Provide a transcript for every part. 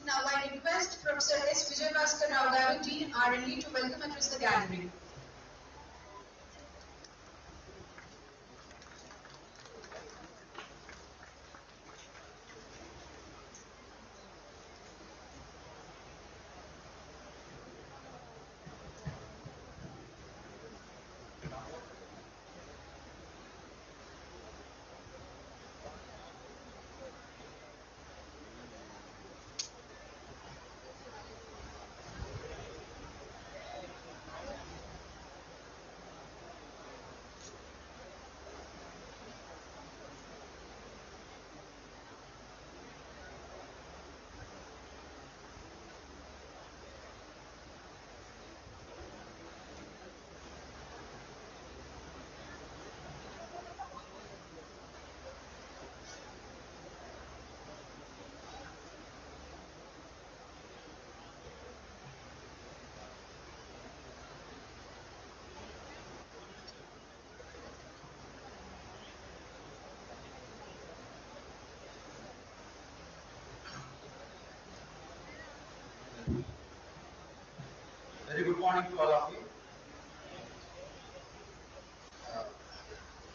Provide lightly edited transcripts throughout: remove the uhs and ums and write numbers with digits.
Now I request Professor S. Vijayabhaskar, Dean R&D, to welcome address the gathering. Very good morning to all of you.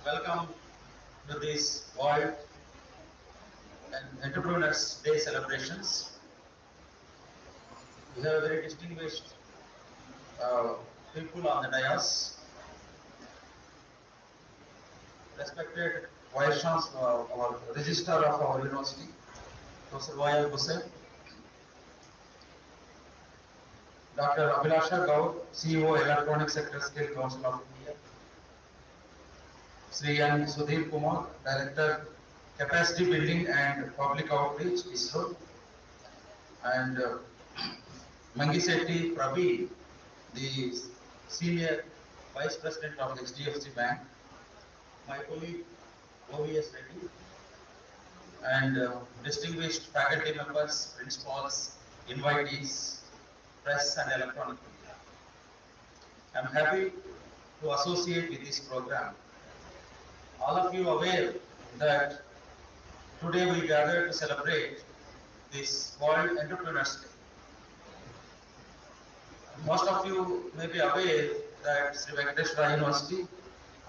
Welcome to this World Entrepreneurs Day celebrations. We have very distinguished people on the dais. Respected Vice Chancellor, our Registrar of our University, Professor Y.L. Hussain, Dr. Abhilasha Gaur, CEO, Electronic Sector Skill Council of India, Sri N. Sudhir Kumar, Director, Capacity Building and Public Outreach, ISRO, and Mangisetti Pravi, the Senior Vice President of HDFC Bank, my colleague OVS Reddy, and distinguished faculty members, principals, invitees, press and electronic media. I am happy to associate with this program. All of you aware that today we gather to celebrate this World Entrepreneurs Day. Most of you may be aware that Sri Venkateswara University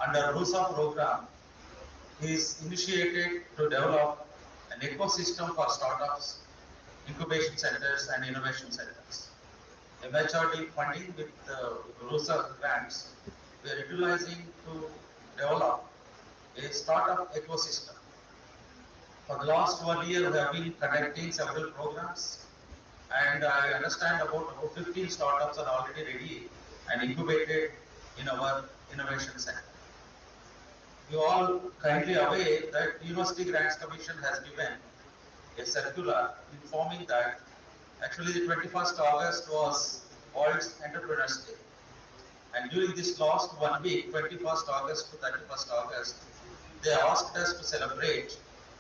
under RUSA program is initiated to develop an ecosystem for startups, incubation centers and innovation centers. MHRD funding with RUSA grants, we are utilizing to develop a startup ecosystem. For the last 1 year, we have been conducting several programs, and I understand about 15 startups are already ready and incubated in our innovation center. You all kindly aware that University Grants Commission has given a circular informing that actually the 21st August was World Entrepreneurs Day. And during this last 1 week, 21st August to 31st August, they asked us to celebrate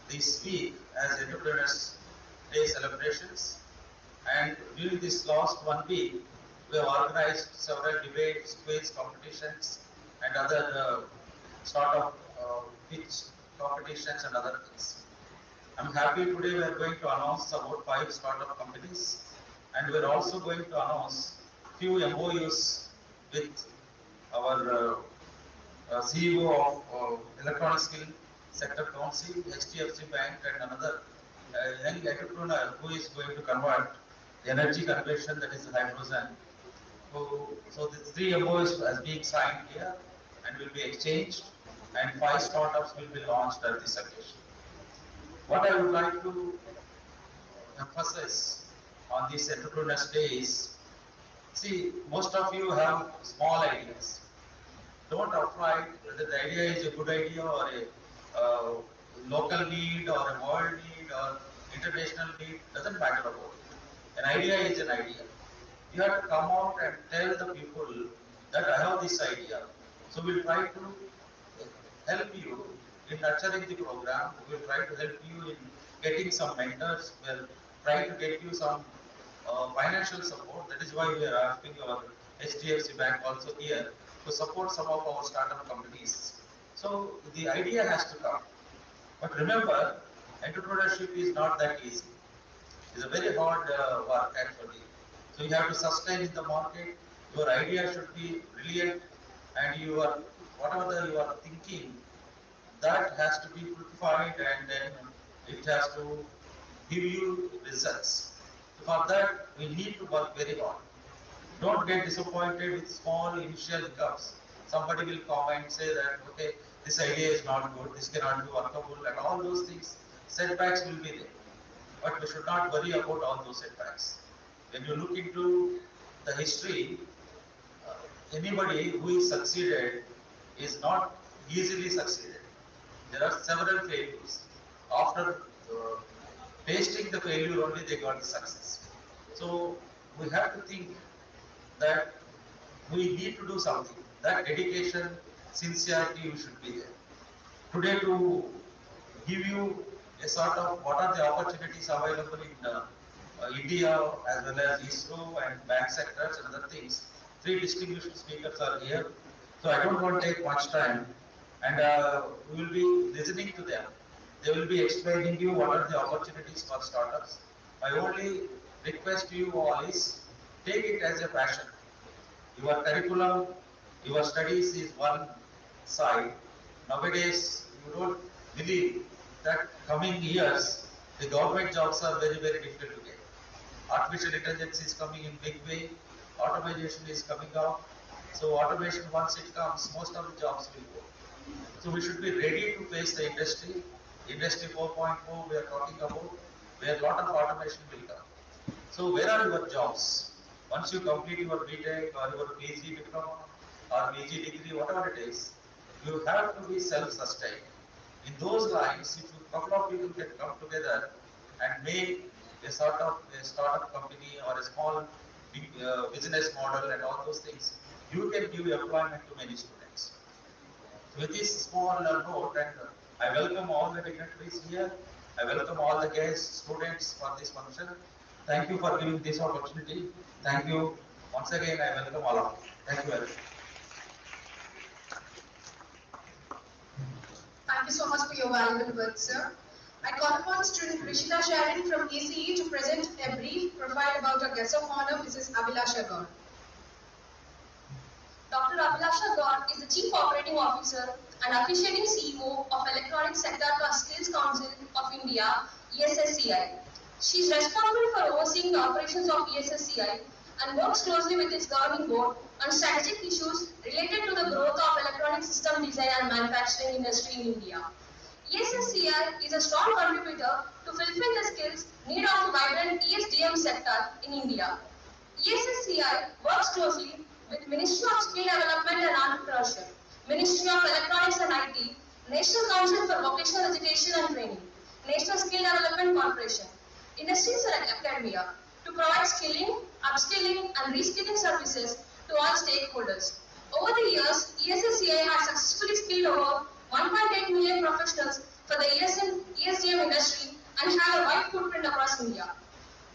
this week as Entrepreneurs Day celebrations. And during this last 1 week, we have organized several debates, quiz competitions, and other startup pitch competitions and other things. I'm happy today we are going to announce about 5 startup companies, and we are also going to announce few MOUs with our CEO of Electronic Skill Sector Council, HDFC Bank, and another young entrepreneur who is going to convert the energy conversion, that is hydrogen. So the 3 MOUs as being signed here and will be exchanged, and 5 startups will be launched at this occasion. What I would like to emphasize on this Entrepreneurs Day is, see, most of you have small ideas. Don't afraid whether the idea is a good idea or a local need or a world need or international need, doesn't matter about it. An idea is an idea. You have to come out and tell the people that I have this idea. So we'll try to help you in nurturing the program. We'll try to help you in getting some mentors. We'll try to get you some financial support. That is why we are asking our HDFC Bank also here to support some of our startup companies. So the idea has to come. But remember, entrepreneurship is not that easy. It's a very hard work actually. So you have to sustain in the market. Your idea should be brilliant, and whatever you are thinking, that has to be fructified, and then it has to give you results. So for that, we need to work very hard. Don't get disappointed with small initial hiccups. Somebody will come and say that, okay, this idea is not good, this cannot be workable, and all those things, setbacks will be there. But we should not worry about all those setbacks. When you look into the history, anybody who is succeeded is not easily succeeded. There are several failures. After tasting the failure only they got the success. So we have to think that we need to do something. That dedication, sincerity should be there. Today to give you a sort of what are the opportunities available in India as well as ISRO and bank sectors and other things. Three distinguished speakers are here. So I don't want to take much time, and we will be listening to them. They will be explaining you what are the opportunities for startups. My only request to you all is take it as a passion. Your curriculum, your studies is one side. Nowadays, you don't believe that coming years, the government jobs are very, very difficult to get. Artificial intelligence is coming in big way. Automation is coming out. So automation, once it comes, most of the jobs will go. So we should be ready to face the industry. Industry 4.0 we are talking about, where a lot of automation will come. So where are your jobs? Once you complete your BTech or your PG diploma or PG degree, whatever it is, you have to be self-sustained. In those lines, if a couple of people can come together and make a sort of a startup company or a small business model and all those things, you can give employment to many students. With this small note, and I welcome all the dignitaries here. I welcome all the guests, students for this function. Thank you for giving this opportunity. Thank you. Once again, I welcome all of you. Thank you very much. Thank you so much for your valuable words, sir. I call upon student Rishita Sharon from ECE to present a brief profile about our guest of honor, Mrs. Abhilasha Gaur. Dr. Abhilasha Gaur is the Chief Operating Officer and officiating CEO of Electronic Sector Skills Council of India, ESSCI. She is responsible for overseeing the operations of ESSCI and works closely with its governing board on strategic issues related to the growth of electronic system design and manufacturing industry in India. ESSCI is a strong contributor to fulfill the skills need of the vibrant ESDM sector in India. ESSCI works closely with Ministry of Skill Development and Entrepreneurship, Ministry of Electronics and IT, National Council for Vocational Education and Training, National Skill Development Corporation, industries and academia to provide skilling, upskilling and reskilling services to all stakeholders. Over the years, ESSCI has successfully skilled over 1.8 million professionals for the ESDM industry and have a wide footprint across India.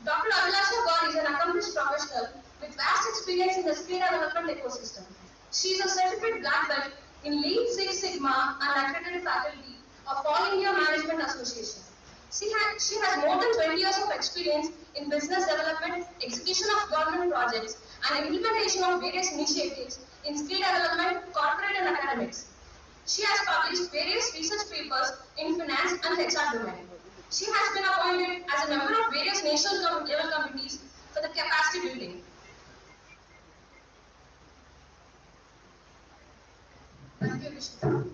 Dr. Abhilasha Gaur is an accomplished professional with vast experience in the skill development ecosystem. She is a certified black belt in Lean Six Sigma and accredited faculty of All India Management Association. She has more than 20 years of experience in business development, execution of government projects, and implementation of various initiatives in skill development, corporate and academics. She has published various research papers in finance and HR domain. She has been appointed as a member of various national level committees for the capacity building. Thank you, Rishita.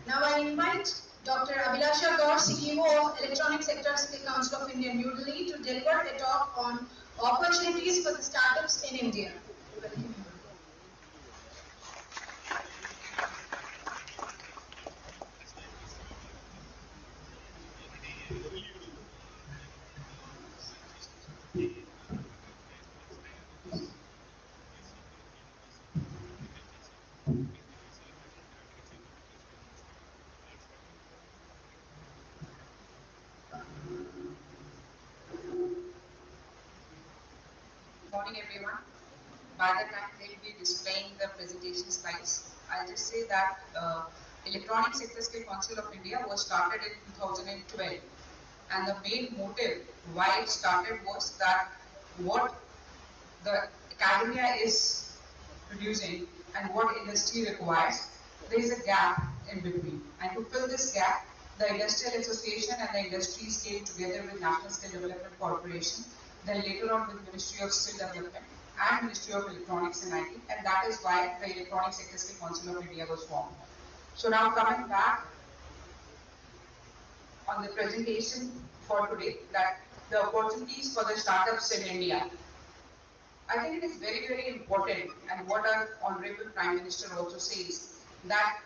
Now I invite Dr. Abhilasha Gaur, CEO of Electronic Sector Skill Council of India, New Delhi, to deliver a talk on opportunities for the startups in India. Welcome. Morning everyone. By the time they will be displaying the presentation slides, I'll just say that Electronic Sector Skill Council of India was started in 2012 And the main motive why it started was that what the academia is producing and what industry requires, there is a gap in between. And to fill this gap, the Industrial Association and the industries came together with National Skill Development Corporation, then later on with Ministry of Skill Development and Ministry of Electronics and IT, and that is why the Electronic Sector Skill Council of India was formed. So now coming back on the presentation for today, that the opportunities for the startups in India. I think it is very, very important, and what our Honorable Prime Minister also says, that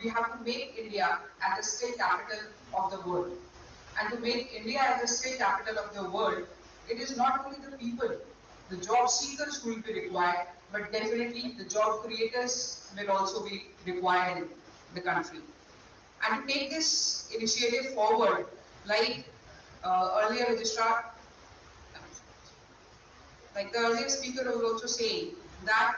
we have to make India as the skill capital of the world. And to make India as the skill capital of the world, it is not only the people, the job seekers who will be required, but definitely the job creators will also be required in the country. And to take this initiative forward, like earlier registrar, like the earlier speaker was also saying, that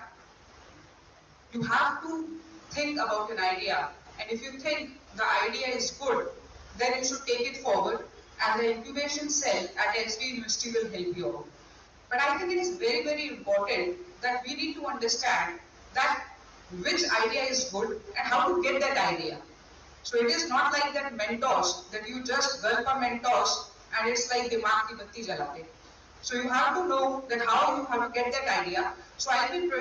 you have to think about an idea, and if you think the idea is good, then you should take it forward, and the incubation cell at SVU University will help you out. But I think it is very, very important that we need to understand that which idea is good and how to get that idea. So it is not like that Mentos, that you just gulp a Mentos and it's like dimag ki batti jalate. So you have to know that how you have to get that idea. So I will be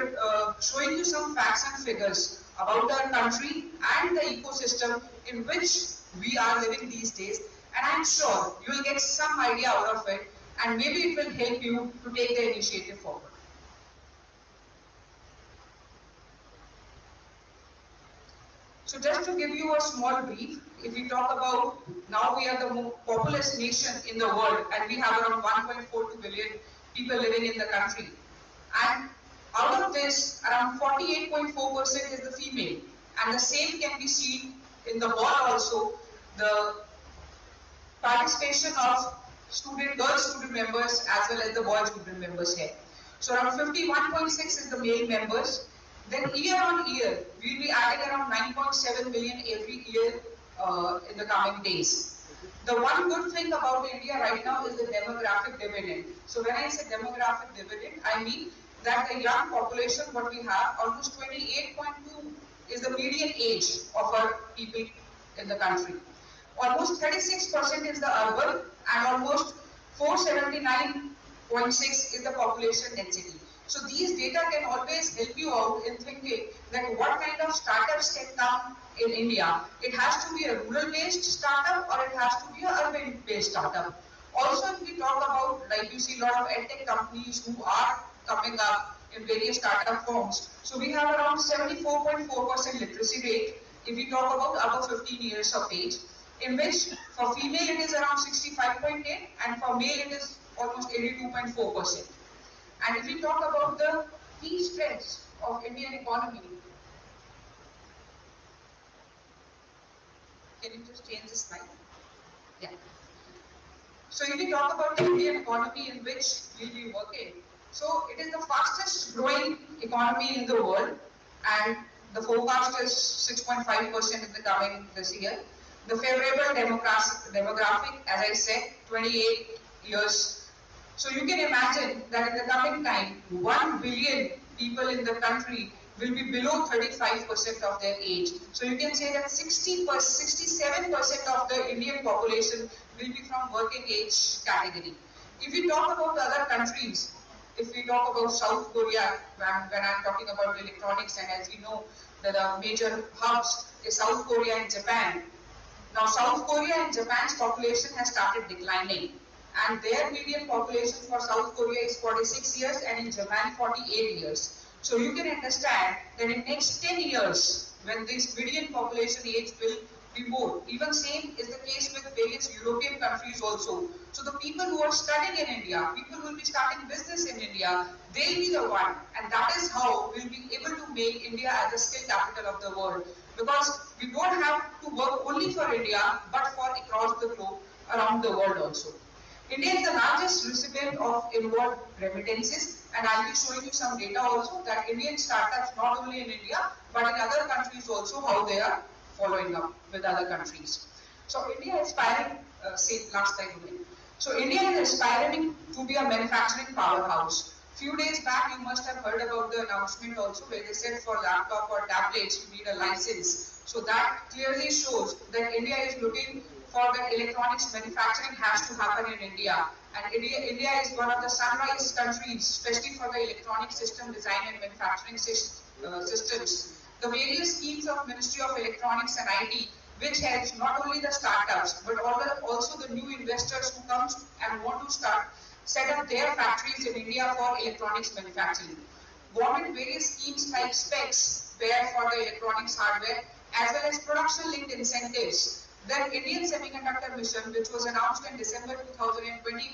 showing you some facts and figures about our country and the ecosystem in which we are living these days. And I'm sure you will get some idea out of it, and maybe it will help you to take the initiative forward. So just to give you a small brief, if we talk about, now we are the most populous nation in the world, and we have around 1.42 billion people living in the country. And out of this, around 48.4% is the female. And the same can be seen in the hall also, the participation of girl student members as well as the boy student members here. So around 51.6 is the male members. Then year on year, we will be adding around 9.7 million every year in the coming days. The one good thing about India right now is the demographic dividend. So when I say demographic dividend, I mean that the young population what we have, almost 28.2 is the median age of our people in the country. Almost 36% is the urban, and almost 479.6 is the population density. So these data can always help you out in thinking that what kind of startups can come in India. It has to be a rural-based startup or it has to be an urban-based startup. Also, if we talk about, like you see a lot of edtech companies who are coming up in various startup forms. So we have around 74.4% literacy rate if we talk about above 15 years of age, in which for female it is around 65.8 and for male it is almost 82.4%. And if we talk about the key strengths of Indian economy, can you just change the slide? Yeah. So if we talk about the Indian economy in which we'll be working, so it is the fastest growing economy in the world, and the forecast is 6.5% in the coming this year. The favorable demographic, as I said, 28 years. So you can imagine that in the coming time, 1 billion people in the country will be below 35% of their age. So you can say that 67% of the Indian population will be from working age category. If we talk about other countries, if we talk about South Korea, when I'm talking about electronics, and as we know, that the major hubs is South Korea and Japan. Now South Korea and Japan's population has started declining, and their median population for South Korea is 46 years and in Japan 48 years. So you can understand that in next 10 years, when this median population age will be more. Even same is the case with various European countries also. So the people who are studying in India, people who will be starting business in India, they'll be the one, and that is how we'll be able to make India as the skill capital of the world. Because we don't have to work only for India, but for across the globe, around the world also. India is the largest recipient of inward remittances, and I'll be showing you some data also that Indian startups, not only in India, but in other countries also, how they are following up with other countries. So India is aspiring last slide only. So India is aspiring to be a manufacturing powerhouse. Few days back, you must have heard about the announcement also where they said for laptop or tablets you need a license. So that clearly shows that India is looking for the electronics manufacturing has to happen in India. And India is one of the sunrise countries, especially for the electronic system design and manufacturing systems. The various schemes of Ministry of Electronics and IT, which helps not only the startups, but also the new investors who come and want to set up their factories in India for electronics manufacturing. Government various schemes like specs, where for the electronics hardware, as well as production-linked incentives. The Indian Semiconductor Mission, which was announced in December 2021,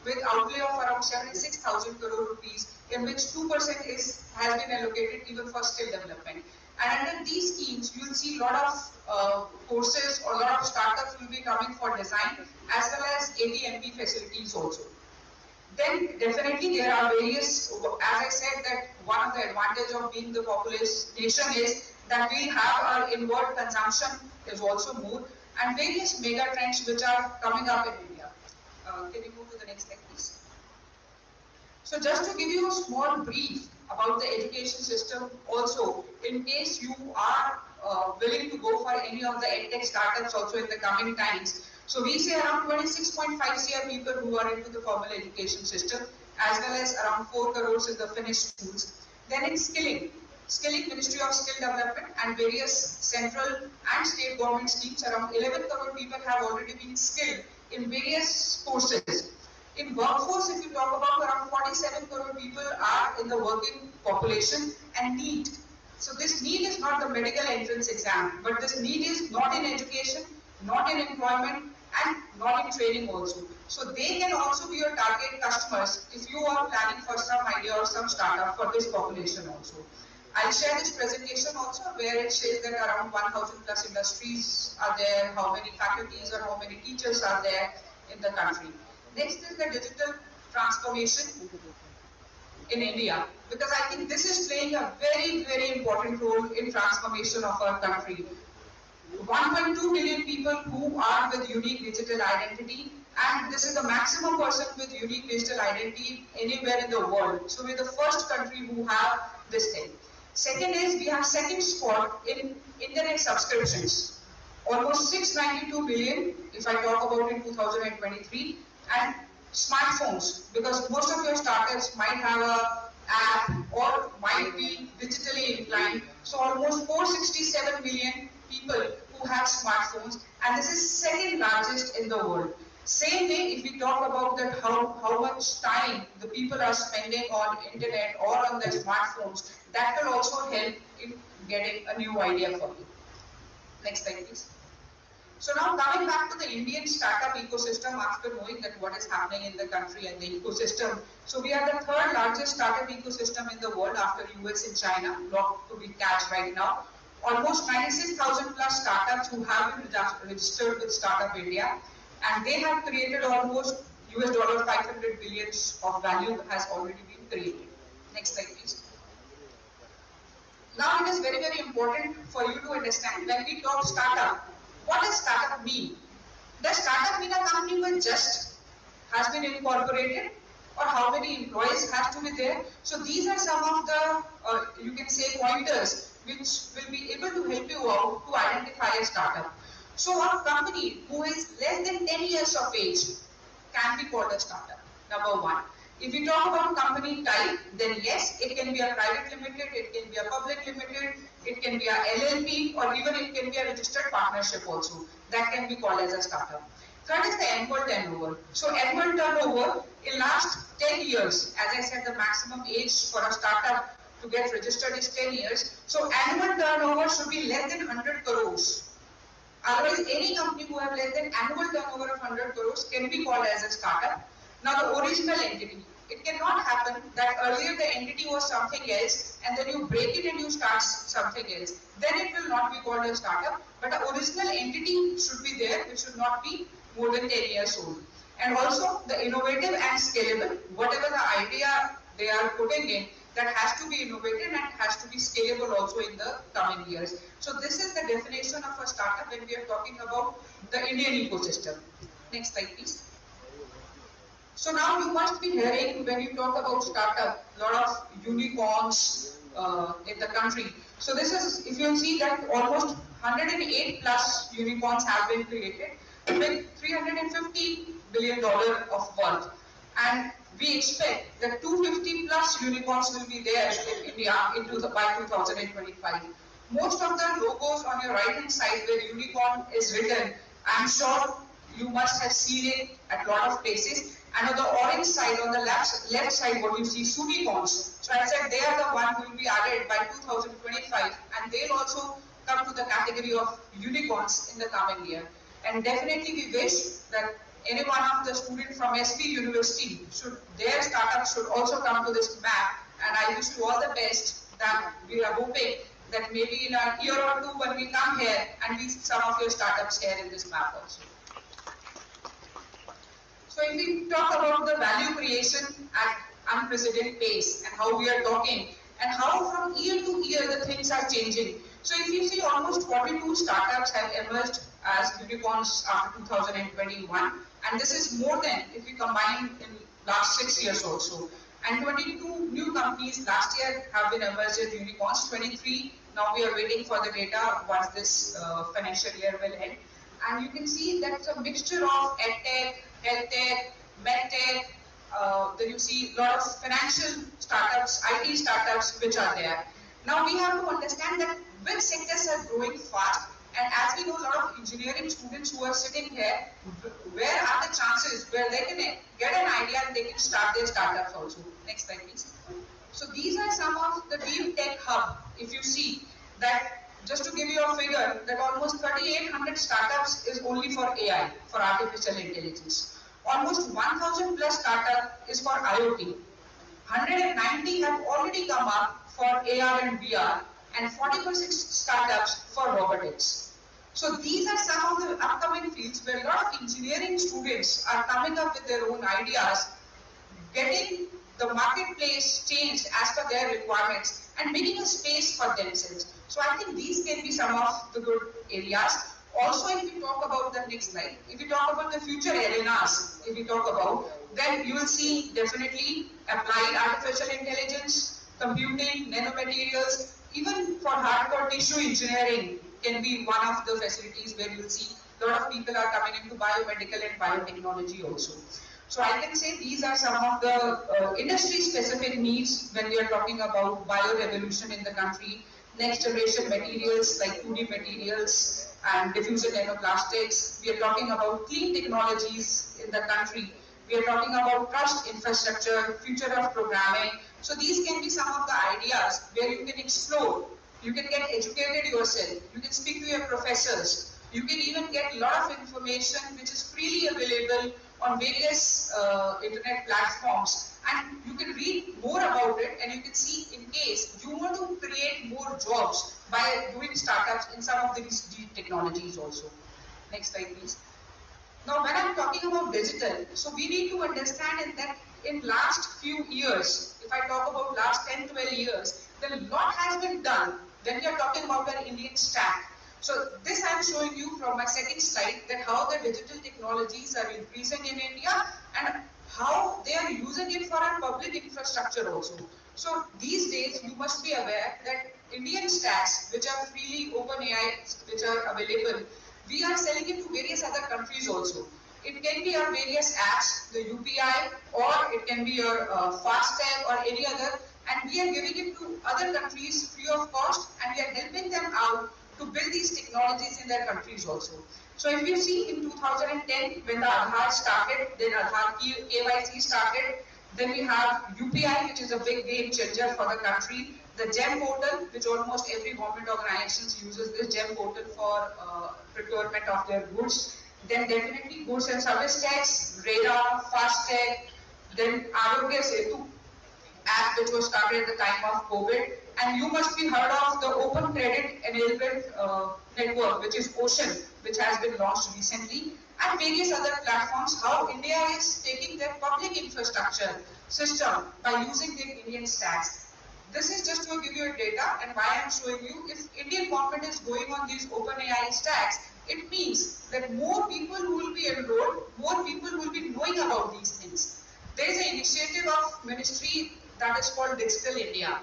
with outlay of around 76,000 crore rupees, in which 2% has been allocated even for skill development. And under these schemes, you will see a lot of courses or a lot of startups will be coming for design, as well as AT&P facilities also. Then definitely there are various, as I said, that one of the advantage of being the populous nation is that we have our inward consumption is also more, and various mega trends which are coming up in India. Can you move to the next slide, please? So just to give you a small brief about the education system also, in case you are willing to go for any of the edtech startups also in the coming times. So we say around 26.5 crore people who are into the formal education system, as well as around 4 crores in the finished schools. Then in skilling, Ministry of Skill Development and various central and state government schemes, around 11 crore people have already been skilled in various courses. In workforce, if you talk about, around 47 crore people are in the working population, and NEET. So this NEET is not the medical entrance exam, but this NEET is not in education, not in employment, and not in training also. So they can also be your target customers if you are planning for some idea or some startup for this population also. I'll share this presentation also where it says that around 1,000 plus industries are there, how many faculties or how many teachers are there in the country. Next is the digital transformation in India, because I think this is playing a very, very important role in transformation of our country. 1.2 million people who are with unique digital identity, and this is the maximum person with unique digital identity anywhere in the world. So we're the first country who have this thing. Second is we have second spot in internet subscriptions. Almost 692 billion, if I talk about in 2023, and smartphones, because most of your startups might have a app or might be digitally inclined. So almost 467 million people who have smartphones, and this is second largest in the world. Same way, if we talk about that how much time the people are spending on internet or on their smartphones, that will also help in getting a new idea for you. Next slide, please. So now coming back to the Indian startup ecosystem, after knowing that what is happening in the country and the ecosystem. So we are the third largest startup ecosystem in the world after US and China, not to be catched right now. Almost 96,000 plus startups who have been registered with Startup India, and they have created almost US dollar 500 billions of value has already been created. Next slide, please. Now it is very, very important for you to understand when we talk startup, what does startup mean? Does startup mean a company which just has been incorporated, or how many employees have to be there? So these are some of the, you can say, pointers which will be able to help you out to identify a startup. So a company who is less than 10 years of age can be called a startup, number one. If we talk about company type, then yes, it can be a private limited, it can be a public limited, it can be a LLP, or even it can be a registered partnership also. That can be called as a startup. Third is the annual turnover. So annual turnover in last 10 years, as I said, the maximum age for a startup to get registered is 10 years. So annual turnover should be less than 100 crores. Otherwise, any company who have less than annual turnover of 100 crores can be called as a startup. Now, the original entity. It cannot happen that earlier the entity was something else and then you break it and you start something else. Then it will not be called a startup, but the original entity should be there, which should not be more than 10 years old. And also the innovative and scalable, whatever the idea they are putting in, that has to be innovative and has to be scalable also in the coming years. So this is the definition of a startup when we are talking about the Indian ecosystem. Next slide, please. So now you must be hearing when you talk about startup, a lot of unicorns in the country. So this is, if you see that almost 108 plus unicorns have been created with $350 billion of worth. And we expect that 250 plus unicorns will be there in India by 2025. Most of the logos on your right hand side where unicorn is written, I'm sure you must have seen it at a lot of places. And on the orange side, on the left side, what you see, unicorns. So I said they are the one who will be added by 2025, and they'll also come to the category of unicorns in the coming year. And definitely we wish that any one of the students from SVU University their startups should also come to this map. And I wish you all the best. That we are hoping that maybe in a year or two when we come here and we see some of your startups here in this map also. So if we talk about the value creation at unprecedented pace and how we are talking and how from year to year the things are changing. So if you see almost 42 startups have emerged as unicorns after 2021, and this is more than if we combine in last 6 years also. And 22 new companies last year have been emerged as unicorns, 23 now we are waiting for the data once this financial year will end. And you can see that's a mixture of edtech, health tech, medtech, then you see a lot of financial startups, IT startups which are there. Now we have to understand that which sectors are growing fast, and as we know a lot of engineering students who are sitting here, where are the chances where they can get an idea and they can start their startups also. Next slide please. So these are some of the deep tech hub. If you see that, just to give you a figure, that almost 3,800 startups is only for AI, for artificial intelligence. Almost 1,000 plus startup is for IoT. 190 have already come up for AR and VR, and 46 startups for robotics. So these are some of the upcoming fields where a lot of engineering students are coming up with their own ideas, getting the marketplace changed as per their requirements and making a space for themselves. So I think these can be some of the good areas. Also, if we talk about the next slide, if we talk about the future arenas, if we talk about, then you will see definitely applied artificial intelligence, computing, nanomaterials, even for hardcore tissue engineering can be one of the facilities where you will see a lot of people are coming into biomedical and biotechnology also. So I can say these are some of the industry-specific needs when we are talking about bio-revolution in the country. Next generation materials like 2D materials and diffusion nanoplastics. We are talking about clean technologies in the country. We are talking about trust infrastructure, future of programming. So these can be some of the ideas where you can explore. You can get educated yourself. You can speak to your professors. You can even get a lot of information which is freely available on various internet platforms, and you can read more about it, and you can see in case you want to create more jobs by doing startups in some of these deep technologies also. Next slide please. Now when I'm talking about digital, so we need to understand that in last few years, if I talk about last 10-12 years, then a lot has been done when we are talking about an Indian stack. So this I am showing you from my second slide, that how the digital technologies are increasing in India and how they are using it for our public infrastructure also. So these days you must be aware that Indian stacks which are freely open AI, which are available, we are selling it to various other countries also. It can be our various apps, the UPI, or it can be your FASTag or any other, and we are giving it to other countries free of cost, and we are helping them out to build these technologies in their countries also. So if you see in 2010 when the Aadhaar started, then Aadhaar KYC started, then we have UPI, which is a big game changer for the country, the GEM portal, which almost every government organization uses this GEM portal for procurement of their goods. Then definitely goods and service tax, radar, FASTag, then Arogya Setu app which was started at the time of COVID, and you must be heard of the Open Credit Enablement Network, which is OCEAN, which has been launched recently, and various other platforms, how India is taking their public infrastructure system by using the Indian stacks. This is just to give you data, and why I am showing you, if Indian government is going on these open AI stacks, it means that more people who will be enrolled, more people will be knowing about these things. There is an initiative of ministry that is called Digital India.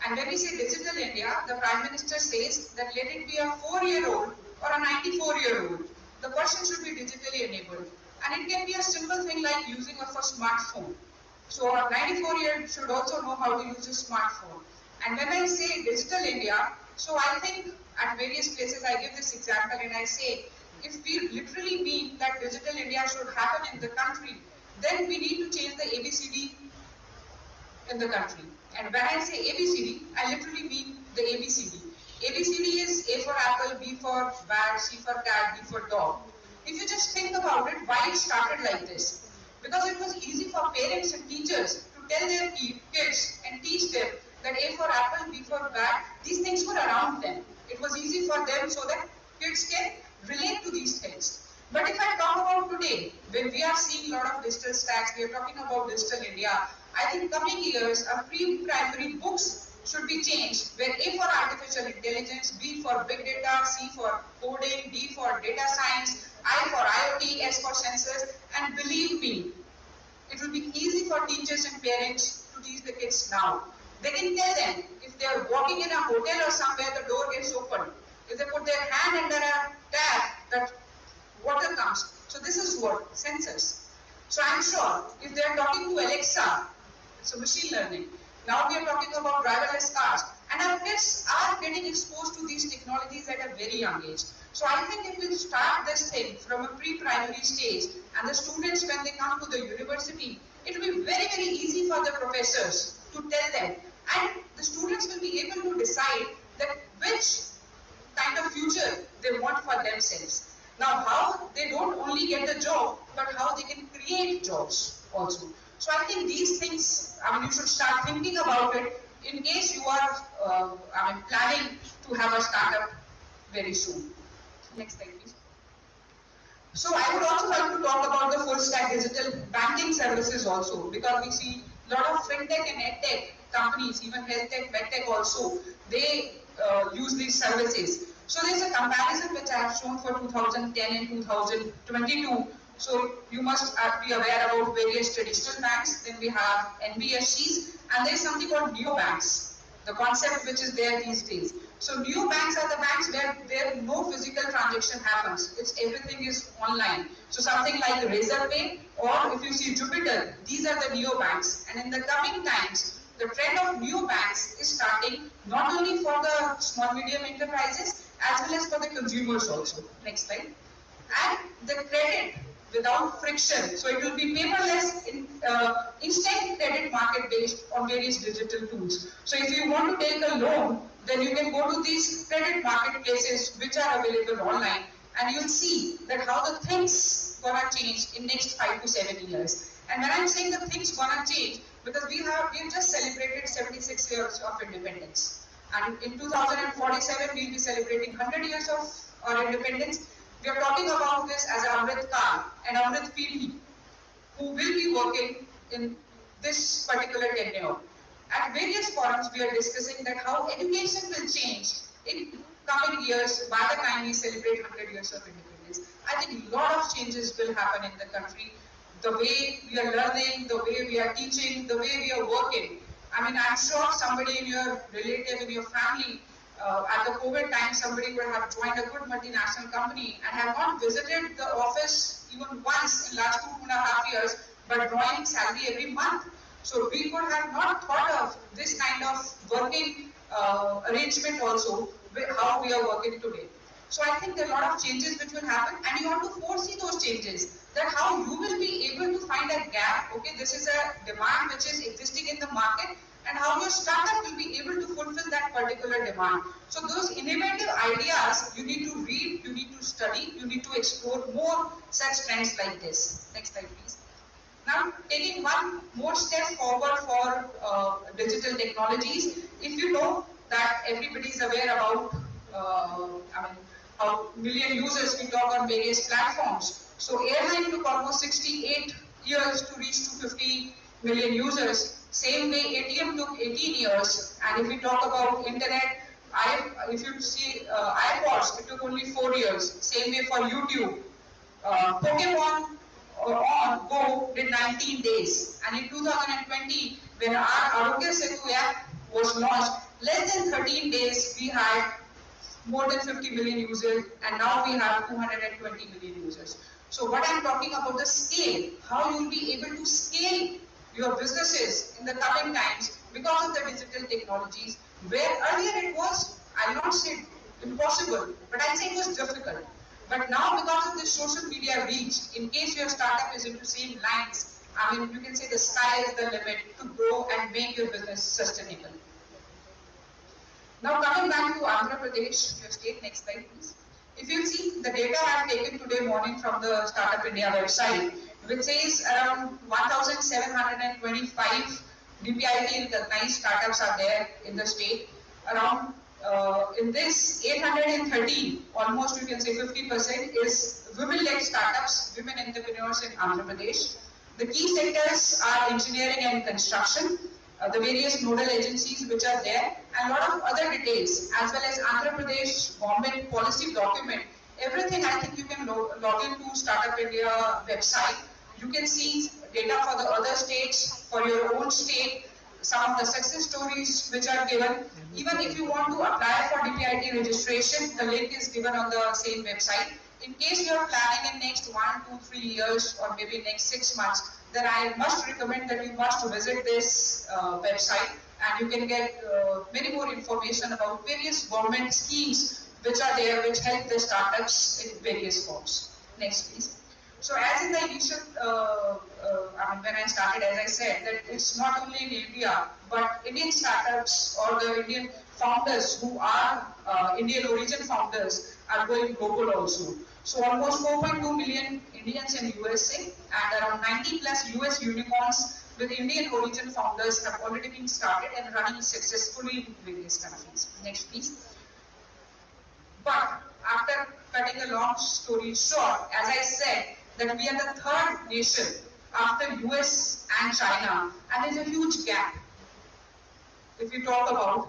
And when we say Digital India, the Prime Minister says that let it be a 4-year-old or a 94-year-old. The person should be digitally enabled. And it can be a simple thing like using a smartphone. So a 94-year-old should also know how to use a smartphone. And when I say Digital India, so I think at various places I give this example and I say, if we literally mean that Digital India should happen in the country, then we need to change the ABCD in the country. And when I say ABCD, I literally mean the ABCD. ABCD is A for apple, B for bat, C for cat, D for dog. If you just think about it, why it started like this? Because it was easy for parents and teachers to tell their kids and teach them that A for apple, B for bat, these things were around them. It was easy for them so that kids can relate to these things. But if I talk about today, when we are seeing a lot of digital stacks, we are talking about Digital India, I think coming years, our pre-primary books should be changed, where A for artificial intelligence, B for big data, C for coding, D for data science, I for IoT, S for sensors, and believe me, it will be easy for teachers and parents to teach the kids now. They can tell them, if they are walking in a hotel or somewhere, the door gets open. If they put their hand under a tap, that water comes. So this is what? Sensors. So I'm sure, if they are talking to Alexa, it's a machine learning. Now we are talking about driverless cars. And our kids are getting exposed to these technologies at a very young age. So I think if we start this thing from a pre-primary stage, and the students, when they come to the university, it will be very, very easy for the professors to tell them. And the students will be able to decide that which kind of future they want for themselves. Now, how they don't only get the job, but how they can create jobs also. So I think these things, you should start thinking about it in case you are, planning to have a startup very soon. Next slide, please. So I would also like to talk about the full stack digital banking services also, because we see a lot of fintech and edtech companies, even health tech, medtech also, they use these services. So there's a comparison which I have shown for 2010 and 2022. So you must be aware about various traditional banks. Then we have NBFCs, and there's something called neobanks, the concept which is there these days. So neobanks are the banks where no physical transaction happens. It's everything is online. So something like Razorpay, or if you see Jupiter, these are the neobanks. And in the coming times, the trend of neobanks is starting not only for the small medium enterprises as well as for the consumers also. Next slide. And the credit without friction. So it will be paperless, instant credit market based on various digital tools. So if you want to take a loan, then you can go to these credit marketplaces which are available online, and you'll see that how the things gonna change in next 5 to 7 years. And when I'm saying the things gonna change, because we've just celebrated 76 years of independence, and in 2047 we'll be celebrating 100 years of our independence. We are talking about this as Amrit Kaal and Amrit Pidhi, who will be working in this particular tenure. At various forums, we are discussing that how education will change in coming years by the time we celebrate 100 years of independence. I think a lot of changes will happen in the country. The way we are learning, the way we are teaching, the way we are working. I'm sure somebody in your relative, in your family, at the COVID time, somebody would have joined a good multinational company and have not visited the office even once in the last 2.5 years, but drawing salary every month. So we could have not thought of this kind of working arrangement also with how we are working today. So I think there are a lot of changes which will happen, and you have to foresee those changes. That how you will be able to find a gap. Okay, this is a demand which is existing in the market, and how your startup will be able to fulfill that particular demand. So those innovative ideas, you need to read, you need to study, you need to explore more such trends like this. Next slide, please. Now, taking one more step forward for digital technologies, if you know that everybody is aware about, how million users we talk on various platforms. So airline took almost 68 years to reach 250 million users. Same way ATM took 18 years. And if we talk about internet, if you see iPods, it took only 4 years. Same way for YouTube. Pokemon on Go did 19 days. And in 2020, when our Arogya Setu app was launched, less than 13 days, we had more than 50 million users, and now we have 220 million users. So what I'm talking about the scale, how you'll be able to scale your businesses in the coming times because of the digital technologies, where earlier it was, I'll not say impossible, but I'll say it was difficult. But now because of the social media reach, in case your startup is into same lines, I mean, you can say the sky is the limit to grow and make your business sustainable. Now coming back to Andhra Pradesh, your state, next slide please. If you see the data I have taken today morning from the Startup India website, which says around 1,725 DPIT recognized startups are there in the state. Around in this 813, almost you can say 50% is women-led startups, women entrepreneurs in Andhra Pradesh. The key sectors are engineering and construction, the various nodal agencies which are there, and a lot of other details, as well as Andhra Pradesh government policy document. Everything I think you can log into Startup India website. You can see data for the other states, for your own state, some of the success stories which are given. Even if you want to apply for DPIT registration, the link is given on the same website. In case you are planning in next 1, 2, 3 years or maybe next 6 months, then I must recommend that you must visit this website, and you can get many more information about various government schemes which are there, which help the startups in various forms. Next please. So as in the initial, when I started, as I said, that it's not only in India, but Indian startups or the Indian founders who are Indian origin founders are going global also. So almost 4.2 million Indians in USA and around 90 plus US unicorns with Indian origin founders have already been started and running successfully in various countries. Next please. But after cutting a long story short, as I said, that we are the third nation after US and China, and there's a huge gap. If we talk about,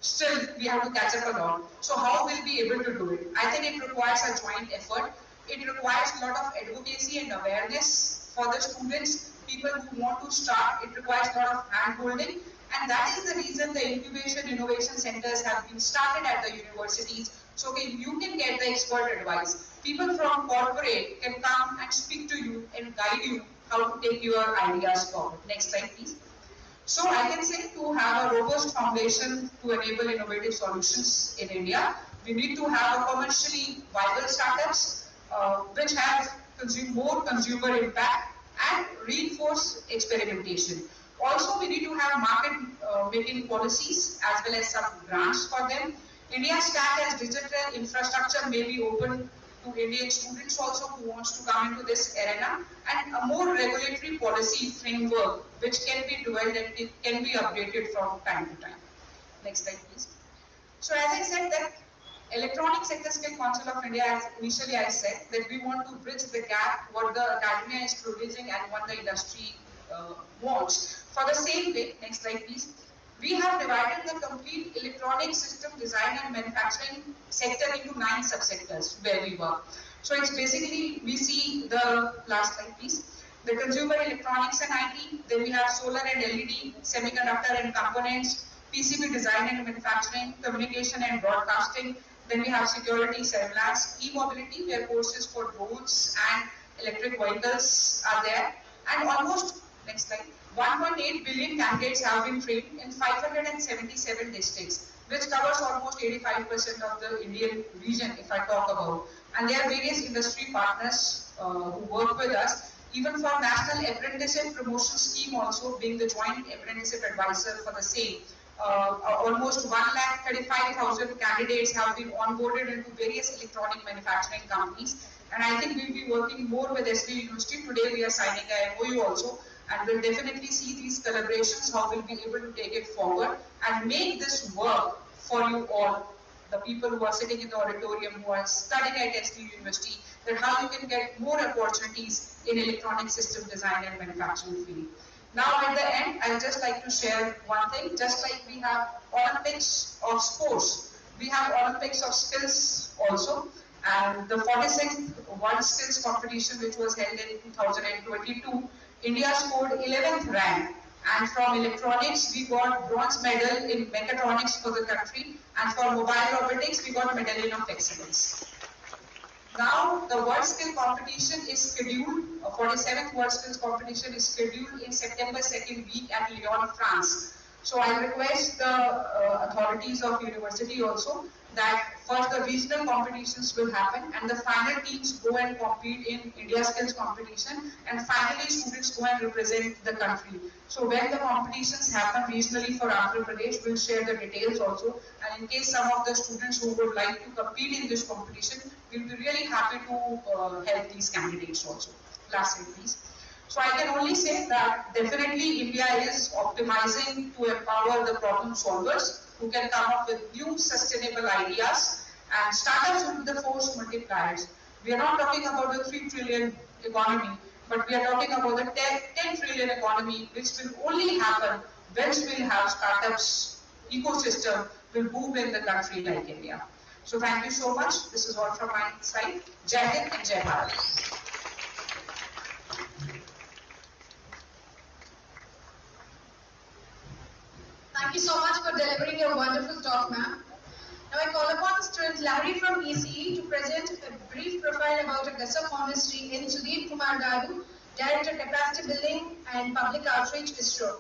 still we have to catch up a lot. So how will we be able to do it? I think it requires a joint effort. It requires a lot of advocacy and awareness for the students, people who want to start. It requires a lot of hand-holding. And that is the reason the incubation innovation centers have been started at the universities. So you can get the expert advice. People from corporate can come and speak to you and guide you how to take your ideas forward. Next slide, please. So I can say to have a robust foundation to enable innovative solutions in India, we need to have a commercially viable startups which have more consumer impact and reinforce experimentation. Also, we need to have market making policies as well as some grants for them. India's stack as digital infrastructure may be open to Indian students also who wants to come into this arena, and a more regulatory policy framework which can be developed and it can be updated from time to time. Next slide, please. So as I said that Electronic Sector Skill Council of India, as initially I said, that we want to bridge the gap what the academia is producing and what the industry wants. For the same way, next slide please, we have divided the complete electronic system design and manufacturing sector into 9 subsectors where we work. So it's basically, we see the last slide please, the consumer electronics and IT, then we have solar and LED, semiconductor and components, PCB design and manufacturing, communication and broadcasting, then we have security, surveillance, e-mobility where courses for drones and electric vehicles are there, and almost, next slide, 1.8 billion candidates have been trained in 577 districts, which covers almost 85% of the Indian region if I talk about. And there are various industry partners who work with us, even for National Apprenticeship Promotion Scheme also being the joint apprenticeship advisor for the same. Almost 1,35,000 candidates have been onboarded into various electronic manufacturing companies. And I think we'll be working more with SVU University. Today we are signing a MOU also, and we'll definitely see these collaborations, how we'll be able to take it forward and make this work for you all, the people who are sitting in the auditorium, who are studying at SVU University, that how you can get more opportunities in electronic system design and manufacturing field. Now at the end, I'd just like to share one thing. Just like we have Olympics of sports, we have Olympics of skills also. And the 46th World Skills Competition, which was held in 2022, India scored 11th rank. And from electronics, we got bronze medal in mechatronics for the country. And for mobile robotics, we got medallion of excellence. Now, the World Skill Competition is scheduled, 47th World Skills Competition is scheduled in September 2nd week at Lyon, France. So I request the authorities of university also that first the regional competitions will happen and the final teams go and compete in India Skills Competition and finally students go and represent the country. So when the competitions happen regionally for Andhra Pradesh, we'll share the details also, and in case some of the students who would like to compete in this competition, we'll be really happy to help these candidates also. Last slide please. So I can only say that definitely India is optimizing to empower the problem solvers who can come up with new sustainable ideas, and startups will be the force multipliers. We are not talking about the 3 trillion economy, but we are talking about the 10 trillion economy, which will only happen once we'll have startups ecosystem will boom in the country like India. So thank you so much. This is all from my side. Jai Hind and Jai Bharat. Thank you so much for delivering your wonderful talk, ma'am. Now I call upon student Larry from ECE to present a brief profile about Augusta Chemistry in Sudhir Kumar Garu, Director Capacity Building and Public Outreach, ISRO.